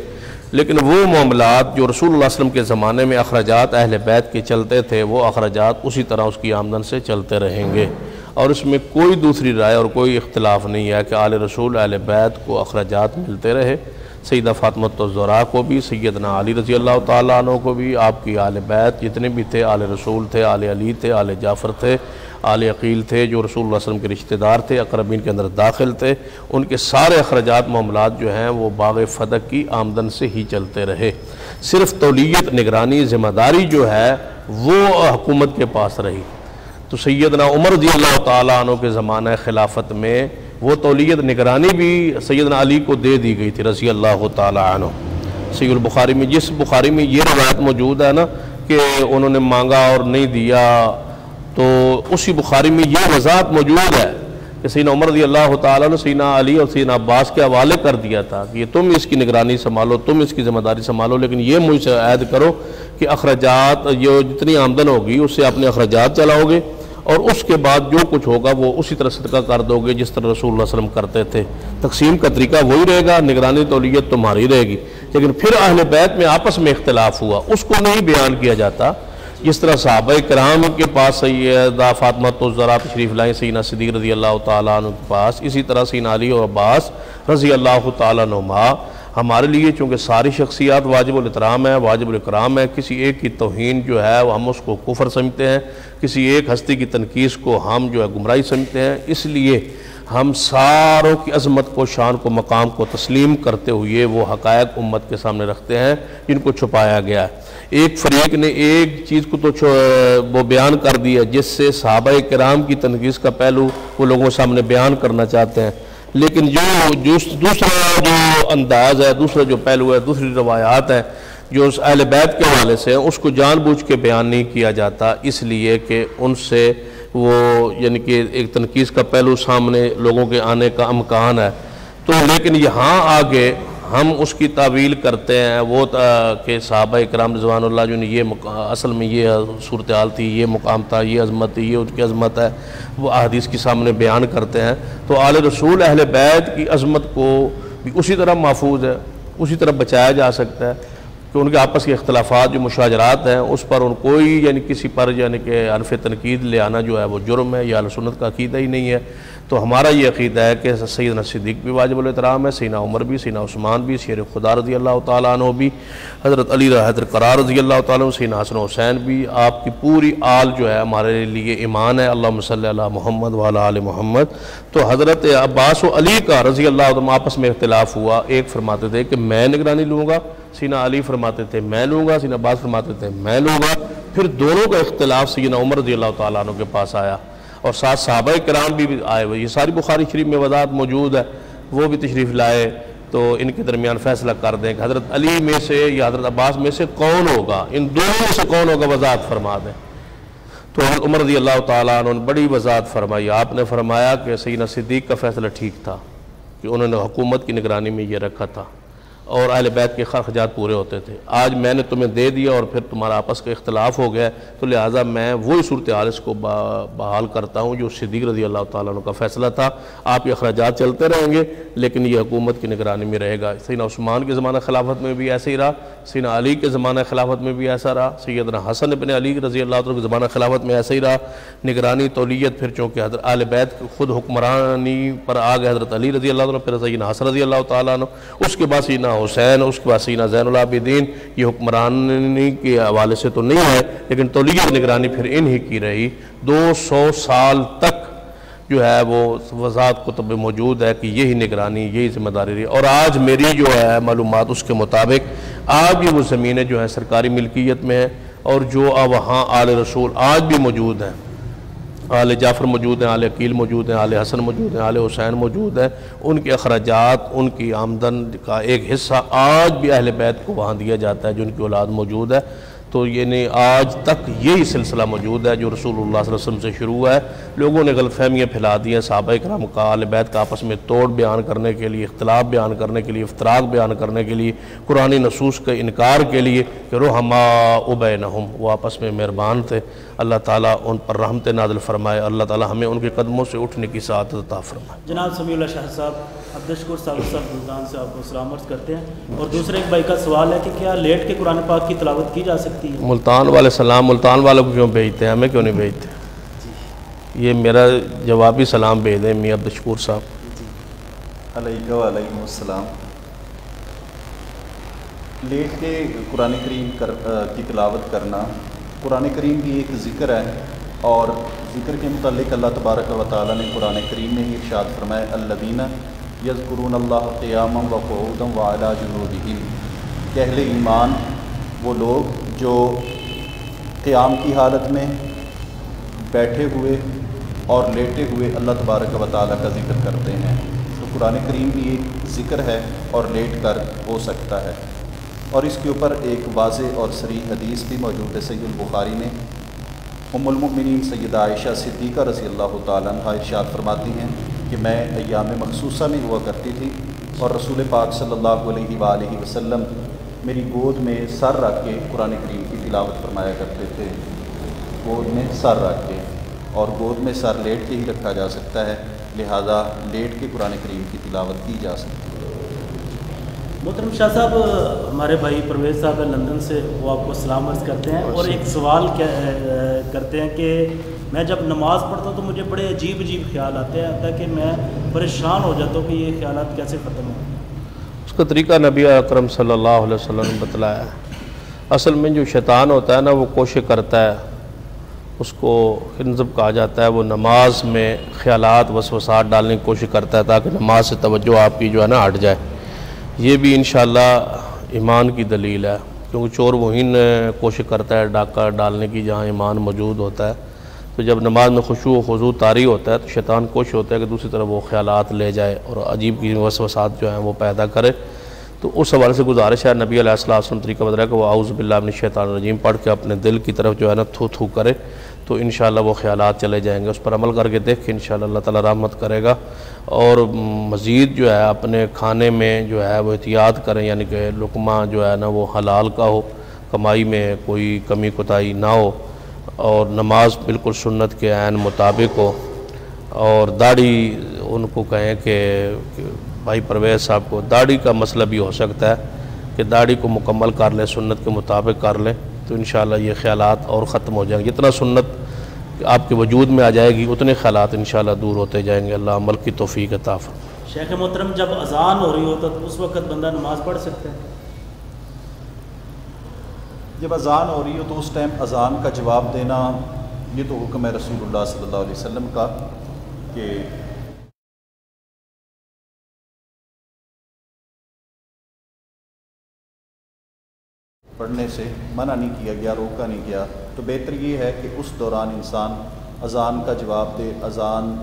لیکن وہ معاملات جو رسول اللہ علیہ وسلم کے زمانے میں اخراجات اہل بیت کے چلتے تھے، وہ اخراجات اسی طرح اس کی آمدن سے چلتے رہیں گے، اور اس میں کوئی دوسری رائے اور کوئی اختلاف نہیں ہے کہ آل رسول اہل بیت کو اخراجات ملتے رہے۔ سیدہ فاطمہ الزہرا کو بھی، سیدنا علی رضی اللہ تعالیٰ عنہ کو بھی، آپ کی آل بیت جتنے بھی تھے، آل رسول تھے، آل علی تھے، آل جعفر تھے، آل عقیل تھے، جو رسول اللہ علیہ وسلم کے رشتہ دار تھے، اقربین کے اندر داخل تھے، ان کے سارے اخراجات معاملات جو ہیں وہ باغ فدق کی آمدن سے ہی چلتے رہے۔ صرف تولیت، نگرانی، ذمہ داری جو ہے وہ حکومت کے پاس رہی۔ تو سیدنا عمر رضی اللہ تعالیٰ عنہ کے زمانہ خلافت میں وہ تولیت نگرانی بھی سیدنا علی کو دے دی گئی تھی رضی اللہ تعالیٰ عنہ۔ صحیح البخاری میں، جس بخاری میں یہ روایت موجود ہے نا کہ انہوں نے مانگا اور نہیں دیا، تو اسی بخاری میں یہ وضاحت موجود ہے کہ سیدنا عمر رضی اللہ تعالیٰ نے سیدنا علی اور سیدنا عباس کے حوالے کر دیا تھا کہ یہ تم اس کی نگرانی سنبھالو، تم اس کی ذمہ داری سنبھالو، لیکن یہ مجھ سے عہد کرو کہ اخراجات جو جتنی آمدن ہوگی اس سے اپنے اخراجات چلاؤ گے، اور اس کے بعد جو کچھ ہوگا وہ اسی طرح صدقہ کر دو گے جس طرح رسول اللہ علیہ وسلم کرتے تھے۔ تقسیم کا طریقہ وہی رہے گا، نگرانی تولیت تمہاری رہے گی، لیکن پھر اہل بیت میں آپس میں اختلاف ہوا، اس کو نہیں بیان کیا جاتا۔ جس طرح صحابہ کرام کے پاس سیدہ فاطمہ الزہرا تشریف لائیں سیدنا صدیق رضی اللہ تعالیٰ عنہ کے پاس، اسی طرح سیدنا علی اور عباس رضی اللہ تعالیٰ عنہما ہمارے لیے چونکہ ساری شخصیات واجب الاحترام ہے، واجب الاکرام ہے، کسی ایک کی توہین جو ہے وہ ہم اس کو کفر سمجھتے ہیں، کسی ایک ہستی کی تنقیص کو ہم جو ہے گمراہی سمجھتے ہیں، اس لیے ہم ساروں کی عظمت کو، شان کو، مقام کو تسلیم کرتے ہوئے وہ حقائق امت کے سامنے رکھتے ہیں جن کو چھپایا گیا ہے۔ ایک فریق نے ایک چیز کو تو وہ بیان کر دیا جس سے صحابہ کرام کی تنقیص کا پہلو وہ لوگوں کے سامنے بیان کرنا چاہتے ہیں، لیکن دوسرا جو انداز ہے، دوسرا جو پہلو ہے، دوسری روایات ہیں جو اس اہل بیت کے حوالے سے ہیں، اس کو جان بوجھ کے بیان نہیں کیا جاتا، اس لیے کہ ان سے وہ یعنی کہ ایک تنقیص کا پہلو سامنے لوگوں کے آنے کا امکان ہے۔ تو لیکن یہاں آگے ہم اس کی تعویل کرتے ہیں وہ کہ صحابہ کرام رضوان اللہ جو نے یہ اصل میں یہ صورتحال تھی، یہ مقام تھا، یہ عظمت تھی، یہ ان کی عظمت ہے، وہ احادیث کے سامنے بیان کرتے ہیں۔ تو آل رسول اہل بیت کی عظمت کو بھی اسی طرح محفوظ ہے، اسی طرح بچایا جا سکتا ہے کہ ان کے آپس کے اختلافات جو مشاجرات ہیں اس پر ان کوئی یعنی کسی پر یعنی کہ حرف تنقید لے آنا جو ہے وہ جرم ہے، یا اہل سنت کا عقیدہ ہی نہیں ہے۔ تو ہمارا یہ عقیدہ ہے کہ سیدنا صدیق بھی واجب الاحترام ہے، سیدنا عمر بھی، سیدنا عثمان بھی، شیر خدا رضی اللہ تعالیٰ عنہ بھی، حضرت علی حضرت قرار رضی اللہ تعالیٰ عنہ، سیدنا حسن حسین بھی، آپ کی پوری آل جو ہے ہمارے لیے ایمان ہے۔ اللہم صلی علی محمد وعلی آل محمد۔ تو حضرت عباس و علی کا رضی اللہ عنہ آپس میں اختلاف ہوا، ایک فرماتے تھے کہ میں نگرانی لوں گا، سیدنا علی فرماتے تھے میں لوں گا، سیدنا عباس فرماتے تھے میں لوں گا، پھر دونوں کا اختلاف سیدنا عمر رضی اللہ تعالیٰ عنہ کے پاس آیا، اور ساتھ صحابہ کرام بھی آئے ہوئے، یہ ساری بخاری شریف میں وضاحت موجود ہے، وہ بھی تشریف لائے تو ان کے درمیان فیصلہ کر دیں کہ حضرت علی میں سے یا حضرت عباس میں سے کون ہوگا، ان دونوں میں سے کون ہوگا، وضاحت فرما دیں۔ تو حضرت عمر رضی اللہ تعالیٰ عنہ نے بڑی وضاحت فرمائی، آپ نے فرمایا کہ سیدنا صدیق کا فیصلہ ٹھیک تھا کہ انہوں نے حکومت کی نگرانی میں یہ رکھا تھا، اور اہل بیت کے اخراجات پورے ہوتے تھے۔ آج میں نے تمہیں دے دیا اور پھر تمہارا آپس کا اختلاف ہو گیا، تو لہٰذا میں وہی صورتحال اس کو بحال کرتا ہوں جو صدیق رضی اللہ تعالیٰ عنہ کا فیصلہ تھا۔ آپ یہ اخراجات چلتے رہیں گے لیکن یہ حکومت کی نگرانی میں رہے گا۔ سیدنا عثمان کے زمانہ خلافت میں بھی ایسے ہی رہا، سیدنا علی کے زمانہ خلافت میں بھی ایسا رہا، سیدنا حسن بن علی رضی اللہ عنہ کے زمانہ خلافت میں ایسا ہی رہا۔ نگرانی تولیت پھر چونکہ حضرت اہل بیت خود حکمرانی پر آ گئے، حضرت علی رضی اللہ عنہ، پھر سیدنا حسن رضی اللہ تعالیٰ عنہ، اس کے بعد سیدنا حسین، اس کے بعد سیدنا زین العابدین۔ یہ حکمرانی کے حوالے سے تو نہیں ہے لیکن تولیت نگرانی پھر انہی کی رہی۔ 200 سال تک جو ہے وہ وضاحت کتب میں موجود ہے کہ یہی نگرانی، یہی ذمہ داری رہی۔ اور آج میری جو ہے معلومات اس کے مطابق آج بھی وہ زمینیں جو ہیں سرکاری ملکیت میں ہیں، اور جو وہاں آل رسول آج بھی موجود ہیں، آل جعفر موجود ہیں، آل عقیل موجود ہیں، آل حسن موجود ہیں، آل حسین موجود ہیں، ان کے اخراجات، ان کی آمدن کا ایک حصہ آج بھی اہل بیت کو وہاں دیا جاتا ہے جو ان کی اولاد موجود ہے۔ تو یعنی آج تک یہی سلسلہ موجود ہے جو رسول اللہ صلی اللہ علیہ وسلم سے شروع ہے۔ لوگوں نے غلط فہمیاں پھیلا دی ہیں، صحابہ کرام کا، اہل بیت کا آپس میں توڑ بیان کرنے کے لیے، اختلاف بیان کرنے کے لیے، افتراق بیان کرنے کے لیے، قرآن نصوص کے انکار کے لیے کہ رحماء بینہم، وہ آپس میں مہربان تھے۔ اللہ تعالیٰ ان پر رحمت نازل فرمائے، اللہ تعالیٰ ہمیں ان کے قدموں سے اٹھنے کی سعادت عطا فرمائے۔ جناب سمیع اللہ شاہ صاحب، عبدالشکور صاحب گلدان سے آپ کو سلام عرض کرتے ہیں۔ اور دوسرے ایک بھائی کا سوال ہے کہ کیا لیٹ کے قرآن پاک کی تلاوت کی جا سکتی ہے؟ ملتان والے سلام، ملتان والوں کو کیوں بھیجتے ہیں، ہمیں کیوں نہیں بھیجتے؟ یہ میرا جوابی سلام بھیج دیں میاں عبدالشکور صاحب۔ علیکم وعلیکم السلام۔ لیٹ کے قرآن کریم کی تلاوت کرنا، قرآن کریم بھی ایک ذکر ہے، اور ذکر کے متعلق اللہ تبارک و تعالیٰ نے قرآن کریم میں ہی ارشاد فرمایا الذین یذکرون اللہ قیاما وقعودا وعلی جنوبہم، کہ اہل ایمان وہ لوگ جو قیام کی حالت میں، بیٹھے ہوئے اور لیٹے ہوئے اللہ تبارک و تعالیٰ کا ذکر کرتے ہیں۔ تو قرآن کریم بھی ایک ذکر ہے اور لیٹ کر ہو سکتا ہے، اور اس کے اوپر ایک واضح اور صریح حدیث بھی موجود ہے۔ صحیح البخاری میں ام المؤمنین سیدہ عائشہ صدیقہ رضی اللہ تعالیٰ عنہ ارشاد فرماتی ہیں کہ میں ایام مخصوصہ میں ہوا کرتی تھی اور رسول پاک صلی اللہ علیہ وآلہ وسلم میری گود میں سر رکھ کے قرآن کریم کی تلاوت فرمایا کرتے تھے، گود میں سر رکھ کے، اور گود میں سر لیٹ کے ہی رکھا جا سکتا ہے، لہذا لیٹ کے قرآن کریم کی تلاوت کی جا سکتی ہے۔ محترم شاہ صاحب، ہمارے بھائی پرویز صاحب لندن سے، وہ آپ کو سلام عرض کرتے ہیں اور ایک سوال کرتے ہیں کہ میں جب نماز پڑھتا ہوں تو مجھے بڑے عجیب خیال آتے ہیں کہ میں پریشان ہو جاتا ہوں کہ یہ خیالات کیسے ختم ہوں۔ اس کا طریقہ نبی اکرم صلی اللہ علیہ وسلم نے بتلایا ہے۔ اصل میں جو شیطان ہوتا ہے نا، وہ کوشش کرتا ہے، اس کو خنزب کہا جاتا ہے، وہ نماز میں خیالات وسوسات ڈالنے کی کوشش کرتا ہے تاکہ نماز سے توجہ آپ کی جو ہے نا ہٹ جائے۔ یہ بھی انشاءاللہ ایمان کی دلیل ہے، کیونکہ چور وہیں کوشش کرتا ہے ڈاکہ ڈالنے کی جہاں ایمان موجود ہوتا ہے۔ تو جب نماز میں خشوع و خضوع طاری ہوتا ہے تو شیطان کوشش ہوتا ہے کہ دوسری طرف وہ خیالات لے جائے اور عجیب کی وسوسات جو ہیں وہ پیدا کرے۔ تو اس حوالے سے گزارش ہے، نبی علیہ الصلوۃ والسلام طریقہ بدلا کہ وہ اعوذ باللہ من الشیطان الرجیم پڑھ کے اپنے دل کی طرف جو ہے نا تھو تھو کرے، تو انشاءاللہ وہ خیالات چلے جائیں گے۔ اس پر عمل کر کے دیکھ انشاءاللہ اللہ تعالیٰ رحمت کرے گا۔ اور مزید جو ہے اپنے کھانے میں جو ہے وہ احتیاط کریں، یعنی کہ لقمہ جو ہے نا وہ حلال کا ہو، کمائی میں کوئی کمی کوتاہی نہ ہو، اور نماز بالکل سنت کے عین مطابق ہو۔ اور داڑھی ان کو کہیں کہ بھائی پرویز صاحب کو داڑھی کا مسئلہ بھی ہو سکتا ہے کہ داڑھی کو مکمل کر لیں، سنت کے مطابق کر لیں، تو انشاءاللہ یہ خیالات اور ختم ہو جائیں گے۔ جتنا سنت آپ کے وجود میں آ جائے گی اتنے خیالات انشاءاللہ دور ہوتے جائیں گے۔ اللہ عمل کی توفیق عطا فرمائے۔ شیخ محترم، جب اذان ہو رہی ہو تو اس وقت بندہ نماز پڑھ سکتا ہے؟ جب اذان ہو رہی ہو تو اس ٹائم اذان کا جواب دینا، یہ تو حکم ہے رسول اللہ صلی اللہ علیہ وسلم کا کہ پڑھنے سے منع نہیں کیا گیا، روکا نہیں گیا۔ تو بہتر یہ ہے کہ اس دوران انسان اذان کا جواب دے، اذان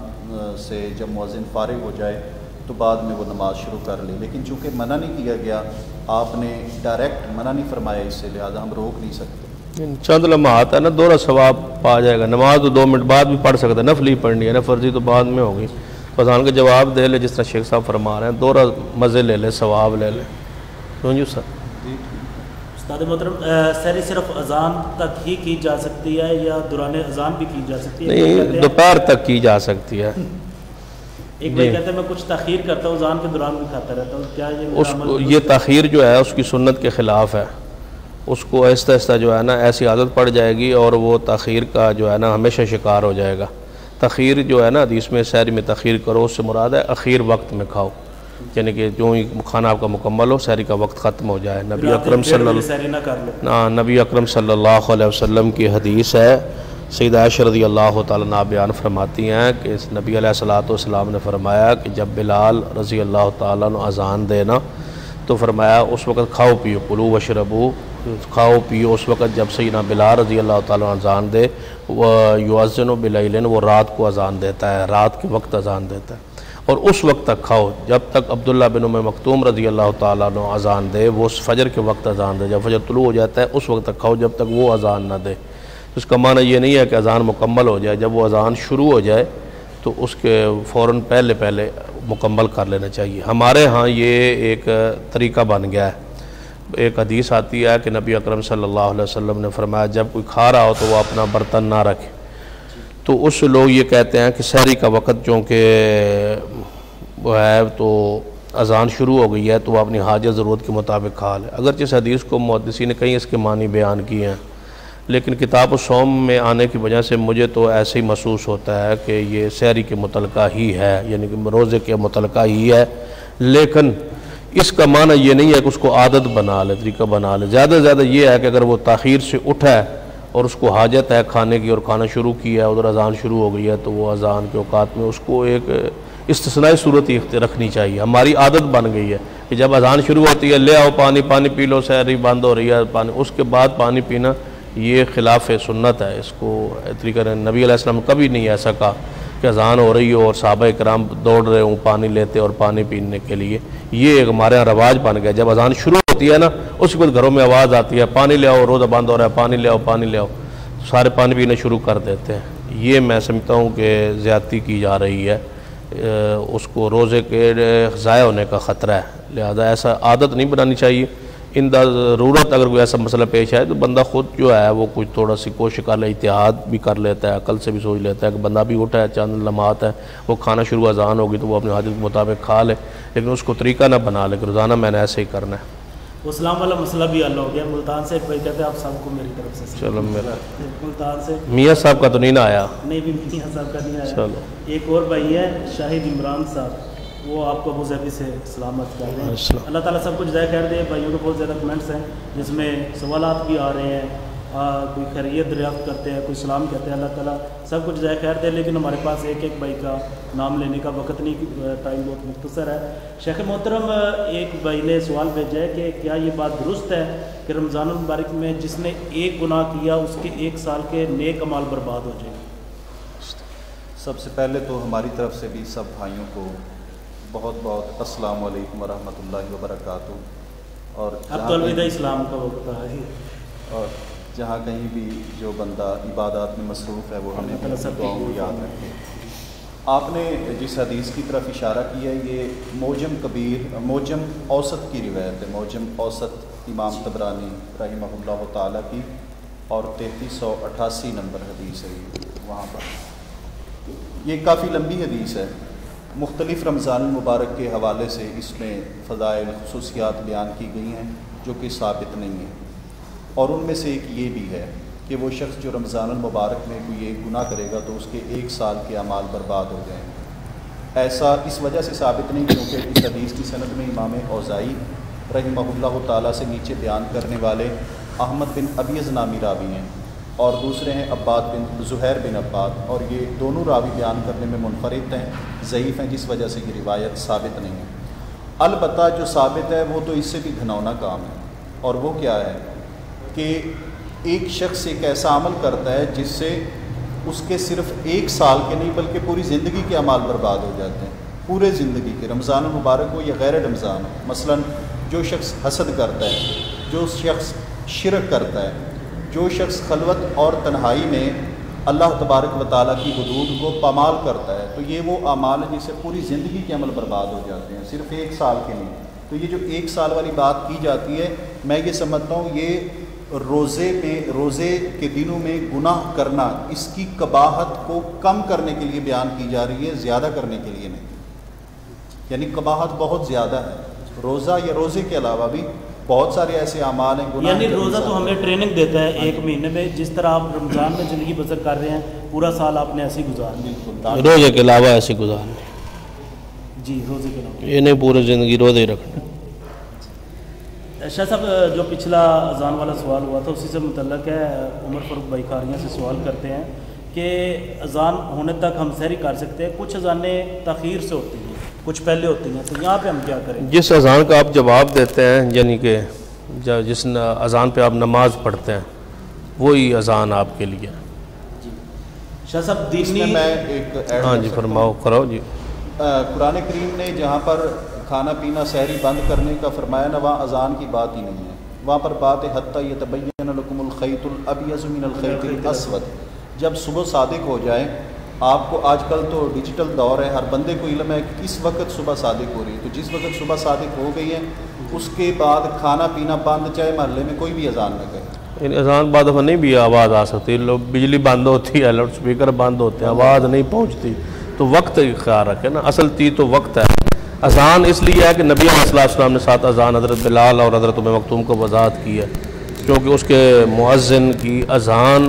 سے جب مؤذن فارغ ہو جائے تو بعد میں وہ نماز شروع کر لے۔ لیکن چونکہ منع نہیں کیا گیا، آپ نے ڈائریکٹ منع نہیں فرمایا اس سے، لہذا ہم روک نہیں سکتے۔ چند لمحات ہے نا، دوہرا ثواب پا جائے گا۔ نماز تو 2 منٹ بعد بھی پڑھ سکتا ہے، نفلی پڑھنی ہے نا، فرضی تو بعد میں ہوگی۔ اذان کا جواب دے لے جس طرح شیخ صاحب فرما رہے ہیں، دوہرا مزے لے لے، ثواب لے لے۔ کیوں سر؟ استاد محترم، سحری صرف اذان تک ہی کی جا سکتی ہے یا دوران اذان بھی کی جا سکتی ہے؟ نہیں، دوپہر تک کی جا سکتی ہے۔ ایک بھائی کہتے ہیں میں کچھ تاخیر کرتا ہوں، اذان کے دوران بھی کھاتا رہتا ہوں، کیا یہ تاخیر جو ہے اس کی سنت کے خلاف ہے، اس کو آہستہ آہستہ جو ہے نا ایسی عادت پڑ جائے گی اور وہ تاخیر کا جو ہے نا ہمیشہ شکار ہو جائے گا۔ تاخیر جو ہے نا حدیث میں سحری میں تاخیر کرو، اس سے مراد ہے اخیر وقت میں کھاؤ، یعنی کہ جو ہی کھانا آپ کا مکمل ہو، سحری کا وقت ختم ہو جائے۔ نبی اکرم صلی اللہ علیہ وسلم کی حدیث ہے، سیدہ عائشہ رضی اللہ تعالیٰ عنہ بیان فرماتی ہیں کہ اس نبی علیہ الصلوۃ نے فرمایا کہ جب بلال رضی اللہ تعالیٰ عنہ اذان دینا تو فرمایا اس وقت کھاؤ پیو، کلو وشربو، کھاؤ پیو اس وقت جب سیدنا بلال رضی اللہ تعالیٰ عنہ اذان دے۔ وہ یؤذن بلیل، وہ رات کو اذان دیتا ہے، رات کے وقت اذان دیتا ہے، اور اس وقت تک کھاؤ جب تک عبداللہ بن ام مکتوم رضی اللہ تعالیٰ عنہ اذان دے، وہ فجر کے وقت اذان دے، جب فجر طلوع ہو جاتا ہے اس وقت تک کھاؤ جب تک وہ اذان نہ دے۔ اس کا معنی یہ نہیں ہے کہ اذان مکمل ہو جائے، جب وہ اذان شروع ہو جائے تو اس کے فوراً پہلے مکمل کر لینا چاہیے۔ ہمارے ہاں یہ ایک طریقہ بن گیا ہے، ایک حدیث آتی ہے کہ نبی اکرم صلی اللہ علیہ وسلم نے فرمایا جب کوئی کھا رہا ہو تو وہ اپنا برتن نہ رکھے، تو اس لوگ یہ کہتے ہیں کہ سحری کا وقت چونکہ وہ ہے تو اذان شروع ہو گئی ہے تو وہ اپنی حاجت ضرورت کے مطابق کھا لے۔ اگرچہ اس حدیث کو محدثین نے کئی اس کے معنی بیان کیے ہیں، لیکن کتاب الصوم میں آنے کی وجہ سے مجھے تو ایسے ہی محسوس ہوتا ہے کہ یہ سحری کے متعلقہ ہی ہے، یعنی کہ روزے کے متعلقہ ہی ہے، لیکن اس کا معنی یہ نہیں ہے کہ اس کو عادت بنا لے، طریقہ بنا لے۔ زیادہ سے زیادہ یہ ہے کہ اگر وہ تاخیر سے اٹھا ہے اور اس کو حاجت ہے کھانے کی اور کھانا شروع کیا ہے، ادھر اذان شروع ہو گئی ہے، تو وہ اذان کے اوقات میں اس کو ایک استثنائی صورت رکھنی چاہیے۔ ہماری عادت بن گئی ہے کہ جب اذان شروع ہوتی ہے لے آؤ پانی پی لو، سحری بند ہو رہی ہے پانی، اس کے بعد پانی پینا یہ خلاف سنت ہے۔ اس کو طریقہ نبی علیہ السلام کبھی نہیں ایسا کہا کہ اذان ہو رہی ہو اور صحابہ کرام دوڑ رہے ہوں پانی لیتے اور پانی پینے کے لیے، یہ ایک ہمارے یہاں رواج بن گیا۔ جب اذان شروع ہوتی ہے نا اس کے بعد گھروں میں آواز آتی ہے پانی لے آؤ، روزہ بند ہو رہا ہے، پانی لے آؤ، سارے پانی پینا شروع کر دیتے ہیں۔ یہ میں سمجھتا ہوں کہ زیادتی کی جا رہی ہے، اس کو روزے کے ضائع ہونے کا خطرہ ہے، لہذا ایسا عادت نہیں بنانی چاہیے۔ ان ضرورت اگر کوئی ایسا مسئلہ پیش آئے تو بندہ خود جو ہے وہ کچھ تھوڑا سی کوشش کر لے، اتحاد بھی کر لیتا ہے، عقل سے بھی سوچ لیتا ہے کہ بندہ بھی اٹھا ہے، چند لمحات ہے، وہ کھانا شروع اذان ہوگی تو وہ اپنے حاجت کے مطابق کھا لے، لیکن اس کو طریقہ نہ بنا لے کہ روزانہ میں نے ایسے ہی کرنا ہے۔ اسلام والا مسئلہ بھی حل ہو گیا۔ ملتان سے بھائی کہتے ہیں آپ سب کو میری طرف سے چلو میرا ملتان سے میاں صاحب کا تو نہیں نہ آیا؟ نہیں بھی میاں صاحب کا نہیں آیا۔ چلو ایک اور بھائی ہے شاہد عمران صاحب، وہ آپ کو ابو ظبی سے سلامت کر رہے ہیں۔ اللہ تعالیٰ سب کچھ ضائع کر دے۔ بھائیوں کو بہت زیادہ کمنٹس ہیں جس میں سوالات بھی آ رہے ہیں، کوئی خیریت دریافت کرتے ہیں، کوئی سلام کہتے ہیں، اللہ تعالیٰ سب کچھ ضائع خیر دے، لیکن ہمارے پاس ایک بھائی کا نام لینے کا وقت نہیں، ٹائم بہت مختصر ہے۔ شیخ محترم، ایک بھائی نے سوال بھیجا ہے کہ کیا یہ بات درست ہے کہ رمضان المبارک میں جس نے ایک گناہ کیا اس کے 1 سال کے نیک اعمال برباد ہو جائیں؟ سب سے پہلے تو ہماری طرف سے بھی سب بھائیوں کو بہت بہت السلام علیکم ورحمۃ اللہ وبرکاتہ۔ اور اب تو الوداع اسلام کا وقت ہے، اور جہاں کہیں بھی جو بندہ عبادات میں مصروف ہے وہ ہمیں دعاؤں کو یاد رکھے۔ آپ نے جس حدیث کی طرف اشارہ کیا ہے یہ موجم اوسط کی روایت ہے، موجم اوسط امام طبرانی رحمہ اللہ تعالیٰ کی، اور 3388 نمبر حدیث ہے وہاں پر۔ یہ کافی لمبی حدیث ہے، مختلف رمضان المبارک کے حوالے سے اس میں فضائل خصوصیات بیان کی گئی ہیں جو کہ ثابت نہیں ہیں، اور ان میں سے ایک یہ بھی ہے کہ وہ شخص جو رمضان المبارک میں کوئی ایک گناہ کرے گا تو اس کے 1 سال کے اعمال برباد ہو جائیں گے۔ ایسا اس وجہ سے ثابت نہیں کیونکہ اس حدیث کی سند میں امام اوزاعی رحمہ اللہ تعالیٰ سے نیچے بیان کرنے والے احمد بن ابیض نامی راوی ہیں، اور دوسرے ہیں عباد بن زہیر بن عباد، اور یہ دونوں راوی بیان کرنے میں منفرد ہیں، ضعیف ہیں، جس وجہ سے یہ روایت ثابت نہیں ہے۔ البتہ جو ثابت ہے وہ تو اس سے بھی گھناؤنا کام ہے، اور وہ کیا ہے کہ ایک شخص ایک ایسا عمل کرتا ہے جس سے اس کے صرف 1 سال کے نہیں بلکہ پوری زندگی کے اعمال برباد ہو جاتے ہیں، پورے زندگی کے، رمضان المبارک ہو یا غیر رمضان ہو۔ مثلا جو شخص حسد کرتا ہے، جو شخص شرک کرتا ہے، جو شخص خلوت اور تنہائی میں اللہ تبارک و تعالیٰ کی حدود کو پامال کرتا ہے، تو یہ وہ اعمال ہیں جس سے پوری زندگی کے عمل برباد ہو جاتے ہیں، صرف 1 سال کے نہیں۔ تو یہ جو 1 سال والی بات کی جاتی ہے، میں یہ سمجھتا ہوں یہ روزے کے دنوں میں گناہ کرنا، اس کی قباحت کو کم کرنے کے لیے بیان کی جا رہی ہے، زیادہ کرنے کے لیے نہیں۔ یعنی قباحت بہت زیادہ ہے، روزہ یا روزے کے علاوہ بھی بہت سارے ایسے اعمال ہیں گناہ۔ یعنی روزہ تو ہمیں ٹریننگ دیتا ہے 1 مہینے میں، جس طرح آپ رمضان میں زندگی بسر کر رہے ہیں پورا سال آپ نے ایسے ہی گزارنا ہے، روزے کے علاوہ ایسے گزارنے، جی روزے کے علاوہ یہ نہیں پورے زندگی روزے ہی رکھنا۔ شاہ صاحب جو پچھلا اذان والا سوال ہوا تھا اسی سے متعلق ہے، عمر فاروق بھائی کاریاں سے سوال کرتے ہیں کہ اذان ہونے تک ہم سحری کر سکتے ہیں، کچھ اذانیں تاخیر سے ہوتی ہیں کچھ پہلے ہوتی ہیں، تو یہاں پہ ہم کیا کریں؟ جس اذان کا آپ جواب دیتے ہیں، یعنی کہ جس اذان پہ آپ نماز پڑھتے ہیں وہی اذان آپ کے لیے۔ جی شاہ صاحب اس میں دینی، میں ایک ایڈ ہاں جی فرماؤ کرو جی۔ قرآن کریم نے جہاں پر کھانا پینا سحری بند کرنے کا فرمایا نا، وہاں اذان کی بات ہی نہیں ہے، وہاں پر بات ہے حتیٰ یتبین لکم الخیط الابیض من الخیط الاسود، جب صبح صادق ہو جائے آپ کو۔ آج کل تو ڈیجیٹل دور ہے، ہر بندے کو علم ہے کہ کس وقت صبح صادق ہو رہی ہے، تو جس وقت صبح صادق ہو گئی ہے اس کے بعد کھانا پینا بند، چاہے محلے میں کوئی بھی اذان نہ کرے۔ اذان بعد دفعہ نہیں بھی آواز آ سکتی، لوگ بجلی بند ہوتی ہے، لاؤڈ سپیکر بند ہوتے ہیں، آواز نہیں پہنچتی، تو وقت خیال رکھے نا، اصل چیز تو وقت ہے۔ اذان اس لیے ہے کہ نبی صلی اللہ علیہ وسلم نے ساتھ اذان حضرت بلال اور حضرت ام مکتوم کو وضاحت کی ہے، کیونکہ اس کے مؤذن کی اذان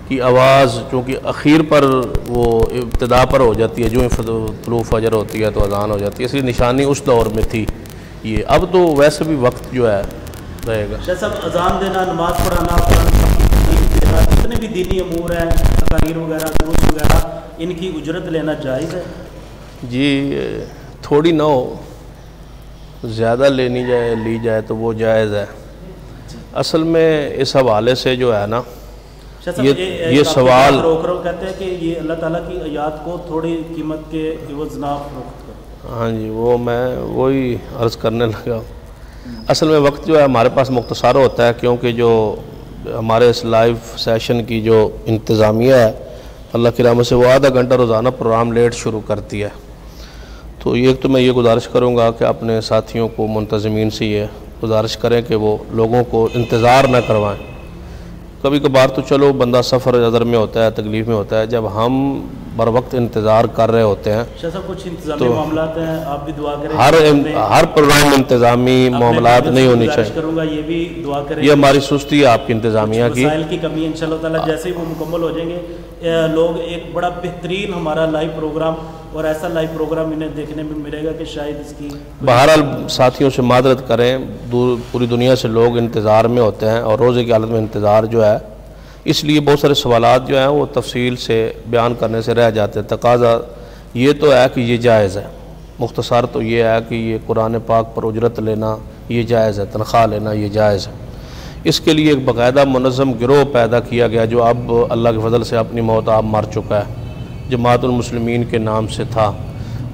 کی آواز چونکہ اخیر پر وہ ابتدا پر ہو جاتی ہے، جو طلوع فجر ہوتی ہے تو اذان ہو جاتی ہے، اس لیے نشانی اس دور میں تھی یہ۔ اب تو ویسے بھی وقت جو ہے رہے گا۔ شاہ صاحب اذان دینا، نماز پڑھانا، قرآن دینا، جتنے بھی دینی امور ہیں، تقاریر وغیرہ، دروس وغیرہ، ان کی اجرت لینا جائز ہے؟ جی تھوڑی نہ ہو، زیادہ لی جائے تو وہ جائز ہے۔ اصل میں اس حوالے سے جو ہے نا یہ سوال روک کہتے ہیں کہ یہ اللہ تعالیٰ کی آیات کو تھوڑی قیمت کے عوض نہ فروخت کرو۔ ہاں جی، وہ میں وہی عرض کرنے لگا۔ اصل میں وقت جو ہے ہمارے پاس مختصر ہوتا ہے، کیونکہ جو ہمارے اس لائیو سیشن کی جو انتظامیہ ہے اللہ کی رحمت سے وہ آدھا گھنٹہ روزانہ پروگرام لیٹ شروع کرتی ہے، تو ایک تو میں یہ گزارش کروں گا کہ اپنے ساتھیوں کو، منتظمین سے یہ گزارش کریں کہ وہ لوگوں کو انتظار نہ کروائیں۔ کبھی کبھار تو چلو بندہ سفر ازر میں ہوتا ہے، تکلیف میں ہوتا ہے، جب ہم بر وقت انتظار کر رہے ہوتے ہیں شاہ صاحب کچھ انتظامی معاملات ہیں، آپ بھی دعا کریں، ہر پروگرام انتظامی معاملات نہیں ہونی چاہیے۔ کروں گا یہ بھی دعا کریں، یہ ہماری سستی ہے آپ کی انتظامیہ کی، وسائل کی کمی ہے، انشاءاللہ تعالیٰ جیسے ہی وہ مکمل ہو جائیں گے لوگ ایک بڑا بہترین ہمارا لائیو پروگرام اور ایسا لائیو پروگرام انہیں دیکھنے میں ملے گا کہ شاید اس کی بہرحال ساتھیوں سے معذرت کریں، پوری دنیا سے لوگ انتظار میں ہوتے ہیں اور روزے کی حالت میں انتظار جو ہے، اس لیے بہت سارے سوالات جو ہیں وہ تفصیل سے بیان کرنے سے رہ جاتے ہیں۔ تقاضا یہ تو ہے کہ یہ جائز ہے، مختصر تو یہ ہے کہ یہ قرآن پاک پر اجرت لینا یہ جائز ہے، تنخواہ لینا یہ جائز ہے۔ اس کے لیے ایک باقاعدہ منظم گروہ پیدا کیا گیا جو اب اللہ کے فضل سے اپنی موت آپ مر چکا ہے، جماعت المسلمین کے نام سے تھا،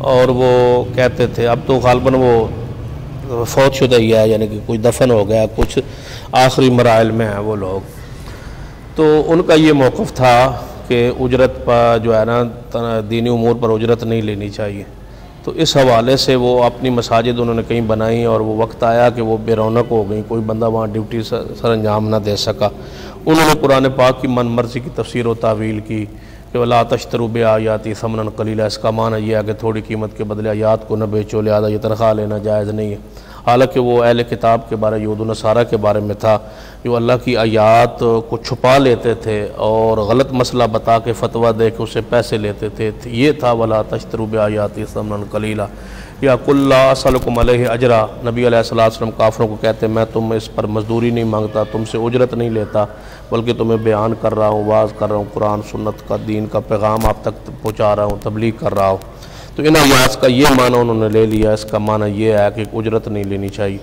اور وہ کہتے تھے، اب تو غالباً وہ فوت شدہ ہی ہے، یعنی کہ کوئی دفن ہو گیا، کچھ آخری مراحل میں ہیں وہ لوگ، تو ان کا یہ موقف تھا کہ اجرت پر جو ہے نا دینی امور پر اجرت نہیں لینی چاہیے، تو اس حوالے سے وہ اپنی مساجد انہوں نے کہیں بنائیں اور وہ وقت آیا کہ وہ بے رونق ہو گئیں، کوئی بندہ وہاں ڈیوٹی سر انجام نہ دے سکا۔ انہوں نے قرآن پاک کی من مرضی کی تفسیر و تعویل کی کہ وَلَا تَشْتَرُوا بِآيَاتِي ثَمَنًا قَلِيلًا، اس کا معنی یہ ہے کہ تھوڑی قیمت کے بدلے آیات کو نہ بیچو، لہذا یہ تنخواہ لینا جائز نہیں ہے۔ حالانکہ وہ اہل کتاب کے بارے، یہود و نصارہ کے بارے میں تھا، جو اللہ کی آیات کو چھپا لیتے تھے اور غلط مسئلہ بتا کے فتویٰ دے کے اسے پیسے لیتے تھے، یہ تھا وَلَا تَشْتَرُوا بِآيَاتِي ثَمَنًا قَلِيلًا یا قُل لَا أَسْأَلُكُمْ عَلَيْهِ أَجْرًا۔ نبی علیہ السلام کافروں کو کہتے میں تم اس پر مزدوری نہیں مانگتا، تم سے اجرت نہیں لیتا، بلکہ تمہیں بیان کر رہا ہوں، واعظ کر رہا ہوں، قرآن سنت کا دین کا پیغام آپ تک پہنچا رہا ہوں، تبلیغ کر رہا ہوں۔ تو ان آیات کا یہ معنی انہوں نے لے لیا، اس کا معنی یہ ہے کہ اجرت نہیں لینی چاہیے،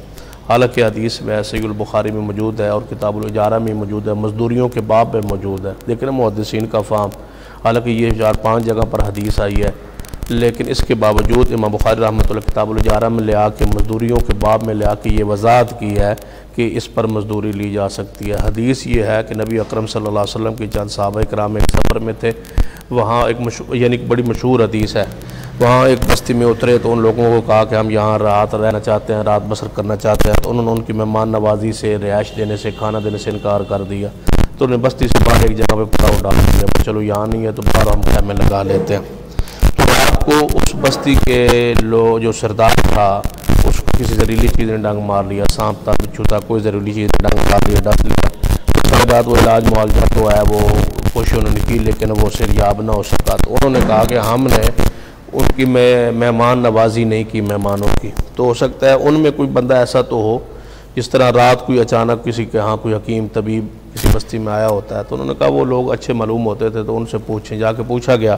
حالانکہ حدیث میں صحیح البخاری میں موجود ہے اور کتاب الاجارہ میں موجود ہے، مزدوریوں کے باب میں موجود ہے، لیکن محدثین کا فہم، حالانکہ یہ 4-5 جگہ پر حدیث آئی ہے، لیکن اس کے باوجود امام بخاری رحمۃ اللہ کتاب الاجارہ میں لے آ کے مزدوریوں کے باب میں لے آ کے یہ وضاحت کی ہے کہ اس پر مزدوری لی جا سکتی ہے۔ حدیث یہ ہے کہ نبی اکرم صلی اللہ علیہ وسلم کے چند صحابہ کرام ایک سفر میں تھے، وہاں ایک بڑی مشہور حدیث ہے، وہاں ایک بستی میں اترے تو ان لوگوں کو کہا کہ ہم یہاں رات رہنا چاہتے ہیں، رات بسر کرنا چاہتے ہیں، تو انہوں نے ان کی مہمان نوازی سے، رہائش دینے سے، کھانا دینے سے انکار کر دیا۔ تو انہیں بستی سے باہر ایک جگہ پہ پڑاؤ ڈال دیا، چلو یہاں نہیں ہے تو باہر ہم خیمے لگا لیتے ہیں۔ تو رات کو اس بستی کے جو سردار تھا اس کو کسی زہریلی چیز نے ڈنگ مار لیا، سانپ تھا، بچھو تھا، کوئی زہریلی چیز نے ڈنگ مار لیا، ڈس لیا۔ اس کے بعد وہ علاج معالجہ تو ہے وہ کوشش انہوں نے کی لیکن وہ سریاب نہ ہو سکا۔ تو انہوں نے کہا کہ ہم نے ان کی مہمان نوازی نہیں کی مہمانوں کی، تو ہو سکتا ہے ان میں کوئی بندہ ایسا تو ہو جس طرح رات کوئی اچانک کسی کے ہاں کوئی حکیم طبیب کسی بستی میں آیا ہوتا ہے۔ تو انہوں نے کہا وہ لوگ اچھے معلوم ہوتے تھے تو ان سے پوچھیں، جا کے پوچھا گیا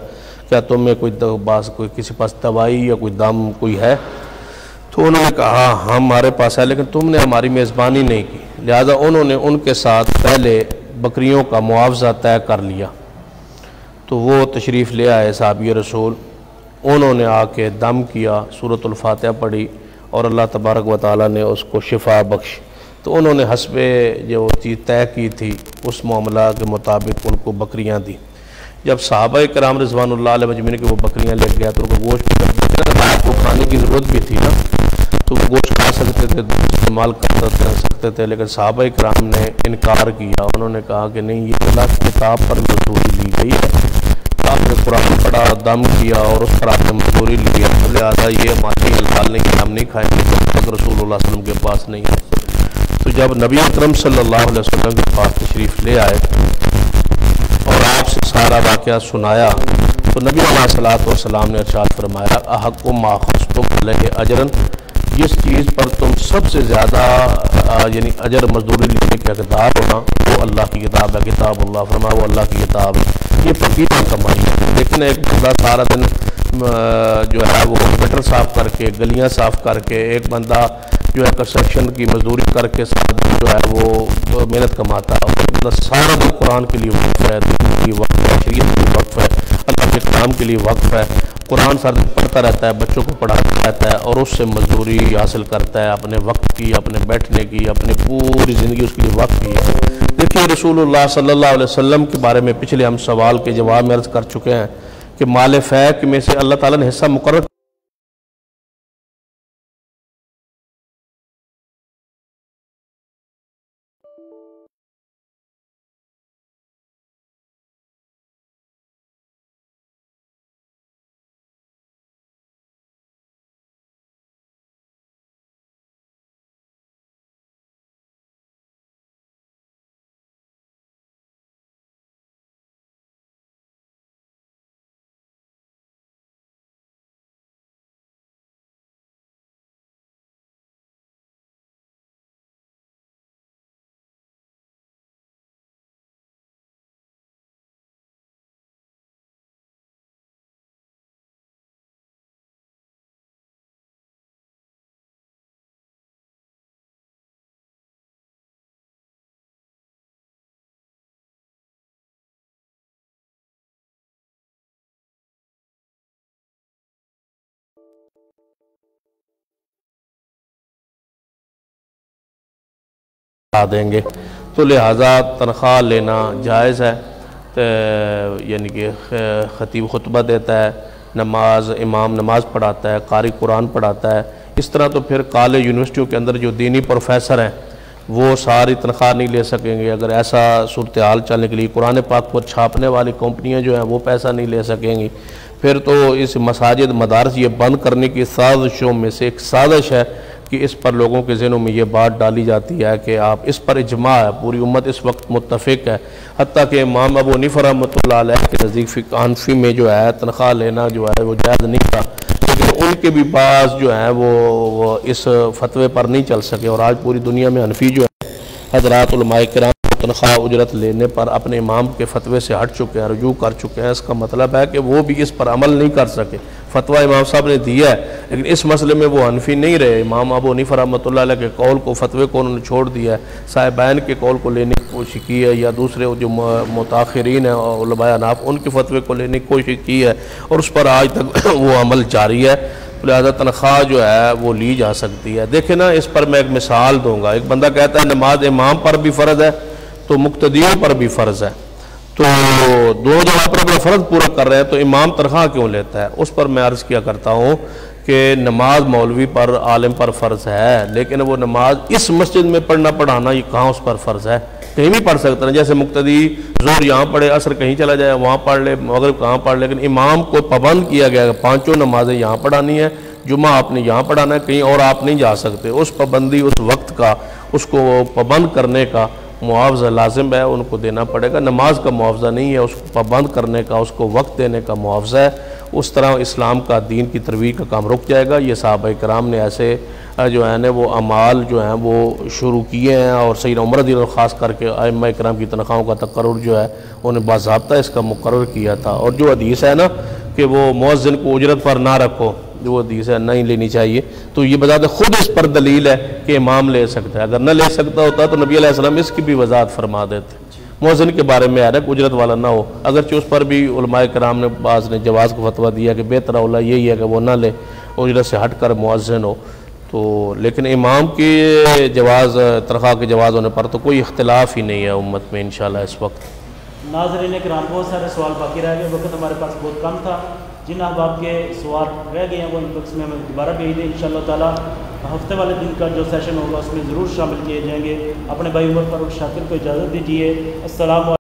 کیا تم میں کوئی کسی پاس دوائی یا کوئی دم کوئی ہے؟ تو انہوں نے کہا ہمارے پاس ہے لیکن تم نے ہماری میزبانی نہیں کی، لہذا انہوں نے ان کے ساتھ پہلے بکریوں کا معاوضہ طے کر لیا۔ تو وہ تشریف لے آئے صحابی رسول، انہوں نے آ کے دم کیا، سورۃ الفاتحہ پڑھی اور اللہ تبارک و تعالیٰ نے اس کو شفا بخش۔ تو انہوں نے حسب جو چیز طے کی تھی اس معاملہ کے مطابق ان کو بکریاں دی۔ جب صحابہ کرام رضوان اللہ علیہ مجمعین کے وہ بکریاں لے گیا تو ان کو گوشت کو کھانے کی ضرورت بھی تھی نا، تو گوشت کھا سکتے تھے، استعمال کر سکتے تھے، لیکن صحابہ کرام نے انکار کیا۔ انہوں نے کہا کہ نہیں، یہ اللہ کی کتاب پر مزدوری لی گئی ہے، آپ نے قرآن پڑھا، دم کیا اور اس پر آپ نے مزدوری لی ہے، لہٰذا یہ ہمارے حلال نہیں، ہم نہیں کھائیں گے جب تک رسول اللہ صلی اللہ علیہ وسلم کے پاس نہیں ہے۔ تو جب نبی اکرم صلی اللہ علیہ وسلم کے پاس تشریف لے آئے اور آپ سے سارا واقعہ سنایا تو نبی علیہ الصلوۃ والسلام نے ارشاد فرمایا احق ما اخذتم علیہ اجرا، جس چیز پر تم سب سے زیادہ یعنی اجر مزدوری لینے کے حقدار ہونا وہ اللہ کی کتاب ہے، کتاب اللہ، فرمایا وہ اللہ کی کتاب ہے، یہ فقیر کمائی ہے۔ لیکن ایک بندہ سارا دن جو ہے وہ گٹر صاف کر کے، گلیاں صاف کر کے، ایک بندہ جو ہے کنسٹرکشن کی مزدوری کر کے سارا دن جو ہے وہ محنت کماتا ہے، اور بندہ سارا دن قرآن کے لیے وقف ہے، دین کی وقف ہے، شریعت کی وقف ہے، اللہ کے کلام کے لیے وقف ہے، قرآن سارا دن پڑھتا رہتا ہے، بچوں کو پڑھاتا رہتا ہے اور اس سے مزدوری حاصل کرتا ہے اپنے وقت کی، اپنے بیٹھنے کی، اپنی پوری زندگی اس کے لیے وقت کی ہے۔ دیکھیے رسول اللہ صلی اللہ علیہ وسلم کے بارے میں پچھلے ہم سوال کے جواب میں عرض کر چکے ہیں کہ مال فیک میں سے اللہ تعالیٰ نے حصہ مقرر دیں گے، تو لہٰذا تنخواہ لینا جائز ہے۔ یعنی کہ خطیب خطبہ دیتا ہے، امام نماز پڑھاتا ہے، قاری قرآن پڑھاتا ہے، اس طرح تو پھر کالج یونیورسٹیوں کے اندر جو دینی پروفیسر ہیں وہ ساری تنخواہ نہیں لے سکیں گے۔ اگر ایسا صورتحال چلنے کے لیے قرآن پاک پر چھاپنے والی کمپنیاں جو ہیں وہ پیسہ نہیں لے سکیں گی، پھر تو اس مساجد مدارس یہ بند کرنے کی سازشوں میں سے ایک سازش ہے کہ اس پر لوگوں کے ذہنوں میں یہ بات ڈالی جاتی ہے کہ آپ اس پر اجماع ہے، پوری امت اس وقت متفق ہے، حتیٰ کہ امام ابو حنیفہ رحمۃ اللہ علیہ کے نزدیک فقہ حنفی میں جو ہے تنخواہ لینا جو ہے وہ جائز نہیں تھا، لیکن ان کے بھی بعض جو ہیں وہ اس فتوے پر نہیں چل سکے، اور آج پوری دنیا میں حنفی جو ہے حضرات علماء کرام تنخواہ اجرت لینے پر اپنے امام کے فتوے سے ہٹ چکے ہیں، رجوع کر چکے ہیں۔ اس کا مطلب ہے کہ وہ بھی اس پر عمل نہیں کر سکے، فتویٰ امام صاحب نے دیا ہے لیکن اس مسئلے میں وہ حنفی نہیں رہے۔ امام ابو حنیفہ رحمۃ اللہ علیہ کے قول کو، فتوے کو انہوں نے چھوڑ دیا ہے، صاحبین کے قول کو لینے کی کوشش کی ہے، یا دوسرے جو متاخرین ہیں علماء احناف ان کے فتوے کو لینے کی کوشش کی ہے، اور اس پر آج تک وہ عمل جاری ہے، لہذا تنخواہ جو ہے وہ لی جا سکتی ہے۔ دیکھیں نا، اس پر میں ایک مثال دوں گا۔ ایک بندہ کہتا ہے نماز امام پر بھی فرض ہے تو مقتدیوں پر بھی فرض ہے، تو دونوں جب اپنا اپنا فرض پورا کر رہے ہیں تو امام تنخواہ کیوں لیتا ہے؟ اس پر میں عرض کیا کرتا ہوں کہ نماز مولوی پر عالم پر فرض ہے، لیکن وہ نماز اس مسجد میں پڑھنا پڑھانا یہ کہاں اس پر فرض ہے؟ کہیں بھی پڑھ سکتے ہیں، جیسے مقتدی ظہر یہاں پڑھے، عصر کہیں چلا جائے وہاں پڑھ لے، مغرب کہاں پڑھ لے، لیکن امام کو پابند کیا گیا کہ پانچوں نمازیں یہاں پڑھانی ہے، جمعہ آپ نے یہاں پڑھانا ہے، کہیں اور آپ نہیں جا سکتے۔ اس پابندی، اس وقت کا، اس کو پابند کرنے کا معاوضہ لازم ہے، ان کو دینا پڑے گا۔ نماز کا معاوضہ نہیں ہے، اس کو پابند کرنے کا، اس کو وقت دینے کا معاوضہ ہے۔ اس طرح اسلام کا، دین کی ترویج کا کام رک جائے گا۔ یہ صحابہ کرام نے ایسے جو ہے نا وہ اعمال جو ہیں وہ شروع کیے ہیں، اور سیدنا عمر رضی اللہ عنہ خاص کر کے ائمہ کرام کی تنخواہوں کا تقرر جو ہے انہوں نے باضابطہ اس کا مقرر کیا تھا۔ اور جو حدیث ہے نا کہ وہ مؤذن کو اجرت پر نہ رکھو، جو حدیث ہے نہیں لینی چاہیے، تو یہ بذات خود اس پر دلیل ہے کہ امام لے سکتا ہے۔ اگر نہ لے سکتا ہوتا تو نبی علیہ السلام اس کی بھی وضاحت فرما دیتے۔ مؤذن کے بارے میں کہ اجرت والا نہ ہو، اگرچہ اس پر بھی علماء کرام نے بعض نے جواز کو فتویٰ دیا کہ بہتر اولا یہی ہے کہ وہ نہ لے، اجرت سے ہٹ کر مؤذن ہو تو، لیکن امام کی جواز، تنخواہ کے جواز ہونے پر تو کوئی اختلاف ہی نہیں ہے امت میں انشاءاللہ اس وقت۔ ناظرین کرام، بہت سارے سوال باقی رہ گئے، وقت ہمارے پاس بہت کم تھا۔ جن احباب کے سوال رہ گئے ہیں وہ انباکس میں ہمیں دوبارہ بھیج دیں، انشاءاللہ تعالی ہفتے والے دن کا جو سیشن ہوگا اس میں ضرور شامل کیے جائیں گے۔ اپنے بھائی عمر فاروق شاکر کو اجازت دیجیے۔ السلام علیکم۔